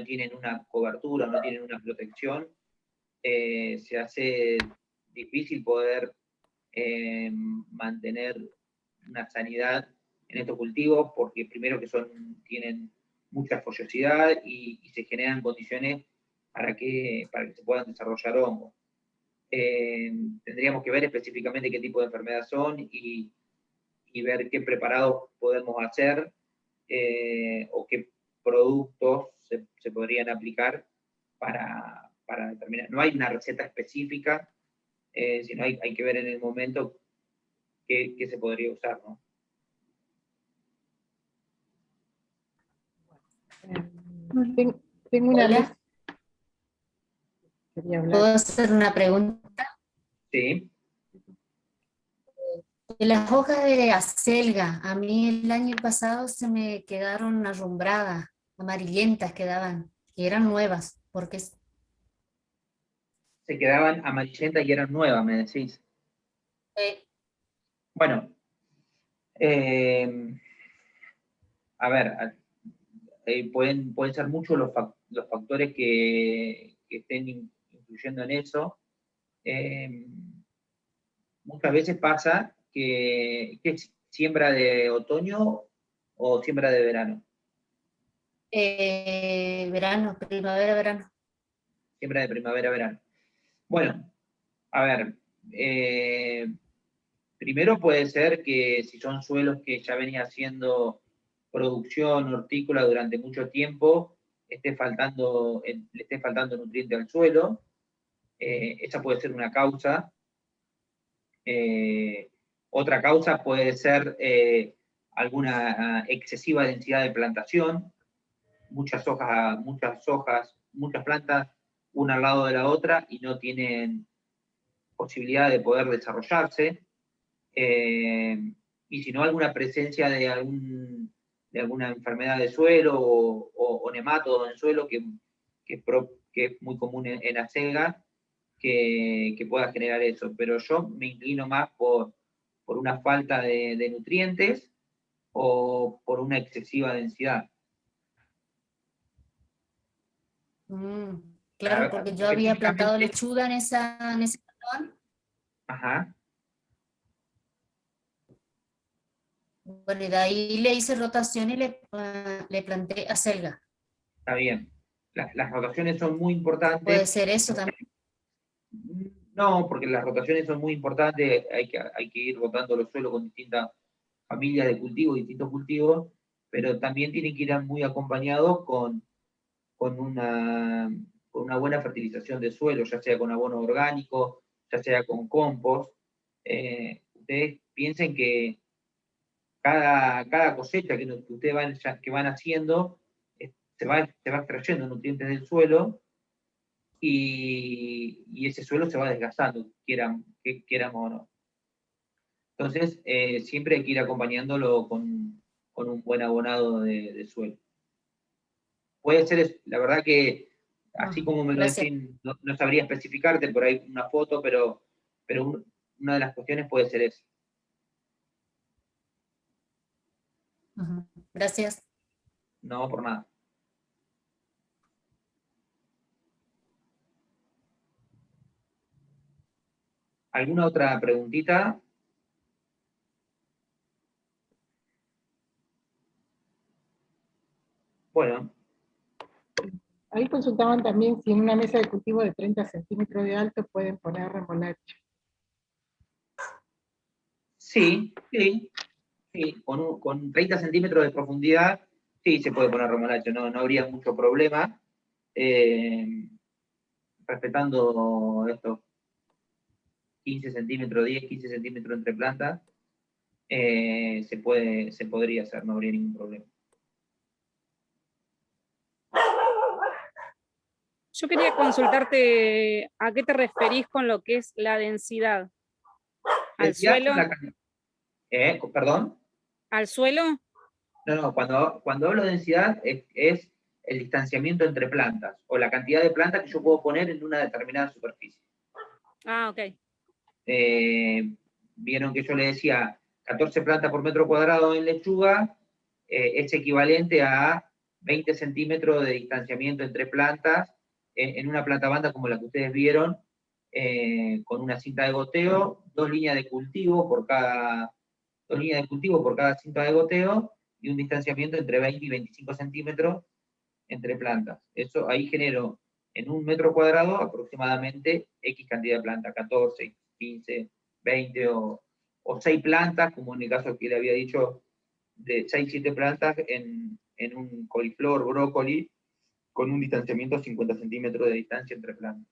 tienen una cobertura, no tienen una protección, se hace difícil poder mantener una sanidad en estos cultivos, porque primero que tienen mucha follosidad y se generan condiciones para que se puedan desarrollar hongos. Tendríamos que ver específicamente qué tipo de enfermedad son y ver qué preparados podemos hacer o qué productos se podrían aplicar para determinar. No hay una receta específica, sino hay que ver en el momento qué se podría usar, ¿no? Tengo una Hola. quería hablar. ¿Puedo hacer una pregunta? Sí. De las hojas de acelga, a mí el año pasado se me quedaron arrumbradas, amarillentas quedaban, que eran nuevas, porque Se quedaban amarillentas y eran nuevas, me decís. Bueno, a ver, pueden ser muchos los factores que estén influyendo en eso. Muchas veces pasa que es siembra de otoño o siembra de verano. verano, primavera, verano. Siembra de primavera, verano. Bueno, a ver, primero puede ser que si son suelos que ya venía haciendo producción hortícola durante mucho tiempo, le esté faltando nutriente al suelo. Esa puede ser una causa. Otra causa puede ser alguna excesiva densidad de plantación, muchas plantas una al lado de la otra y no tienen posibilidad de poder desarrollarse. Y si no, alguna presencia de alguna enfermedad de suelo o nematodo en suelo que es muy común en acelga, que pueda generar eso. Pero yo me inclino más por una falta de nutrientes o por una excesiva densidad. Claro, porque yo había plantado lechuga en ese cantón. Ajá. Bueno, y de ahí le hice rotación y le planté acelga. Está bien. Las rotaciones son muy importantes. Puede ser eso también. No, porque las rotaciones son muy importantes, hay que ir rotando los suelos con distintas familias de cultivos, distintos cultivos, pero también tienen que ir muy acompañados con una buena fertilización de suelo, ya sea con abono orgánico, ya sea con compost. Ustedes piensen que cada cosecha que ustedes van haciendo, se va extrayendo nutrientes del suelo y ese suelo se va desgastando, quieramos o no. Entonces, siempre hay que ir acompañándolo con un buen abonado de suelo. Puede ser, la verdad que, así como me lo decís, no sabría especificarte por ahí una foto, pero una de las cuestiones puede ser eso. Gracias. No, por nada. ¿Alguna otra preguntita? Ahí consultaban también si en una mesa de cultivo de 30 centímetros de alto pueden poner remolacha. Sí, sí, sí, con 30 centímetros de profundidad, sí se puede poner remolacha, no habría mucho problema, respetando estos 15 centímetros, 10, 15 centímetros entre plantas, se podría hacer, no habría ningún problema. Yo quería consultarte a qué te referís con lo que es la densidad. ¿Al suelo? ¿Perdón? ¿Al suelo? No, cuando hablo de densidad es el distanciamiento entre plantas, o la cantidad de plantas que yo puedo poner en una determinada superficie. Ah, ok. Vieron que yo le decía 14 plantas por metro cuadrado en lechuga, es equivalente a 20 centímetros de distanciamiento entre plantas en una planta banda como la que ustedes vieron, con una cinta de goteo, dos líneas de cultivo por cada cinta de goteo, y un distanciamiento entre 20 y 25 centímetros entre plantas. Eso ahí genero en un metro cuadrado aproximadamente X cantidad de plantas, 14, 15, 20 o 6 plantas, como en el caso que le había dicho, de 6, 7 plantas en un coliflor, brócoli, con un distanciamiento de 50 centímetros de distancia entre plantas.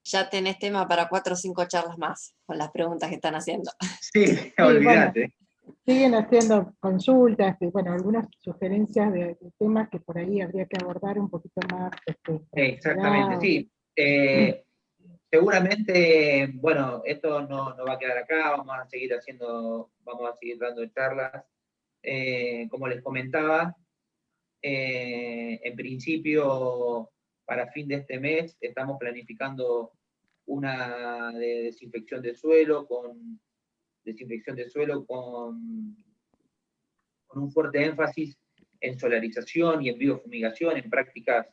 Ya tenés tema para 4 o 5 charlas más con las preguntas que están haciendo. Sí, olvídate. Bueno, siguen haciendo consultas, bueno, algunas sugerencias de temas que por ahí habría que abordar un poquito más. Exactamente, sí. Seguramente, bueno, esto no va a quedar acá, vamos a seguir dando charlas. Como les comentaba, en principio, para fin de este mes, estamos planificando una de desinfección de suelo con un fuerte énfasis en solarización y en biofumigación, en prácticas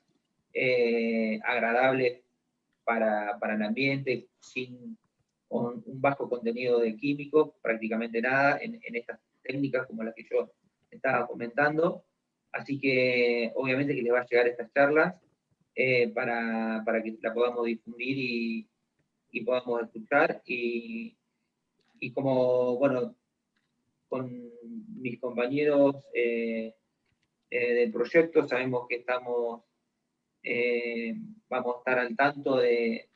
agradables para el ambiente, con un bajo contenido de químicos, prácticamente nada, en estas técnicas como las que yo estaba comentando. Así que obviamente que les va a llegar estas charlas para que la podamos difundir y podamos escuchar. Y como, bueno, con mis compañeros del proyecto sabemos que vamos a estar al tanto de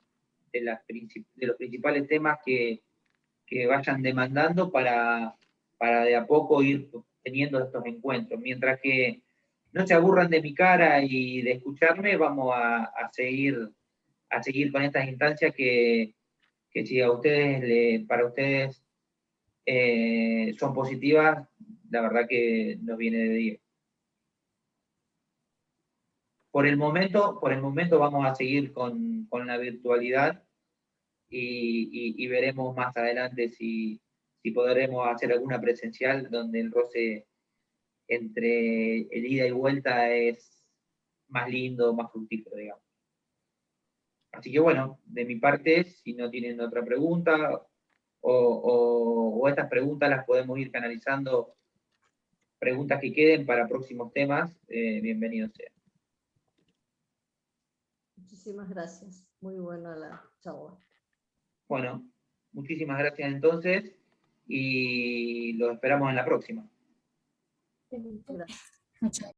los principales temas que vayan demandando para de a poco ir teniendo estos encuentros. Mientras que no se aburran de mi cara y de escucharme, vamos a seguir con estas instancias que si para ustedes son positivas, la verdad que nos viene de 10. Por el momento vamos a seguir con la virtualidad y veremos más adelante si podremos hacer alguna presencial donde el roce entre el ida y vuelta es más lindo, más fructífero, digamos. Así que bueno, de mi parte, si no tienen otra pregunta o estas preguntas las podemos ir canalizando, preguntas que queden para próximos temas, bienvenidos sean. Muchísimas gracias. Muy buena la charla. Bueno, muchísimas gracias entonces y los esperamos en la próxima. Gracias. Muchas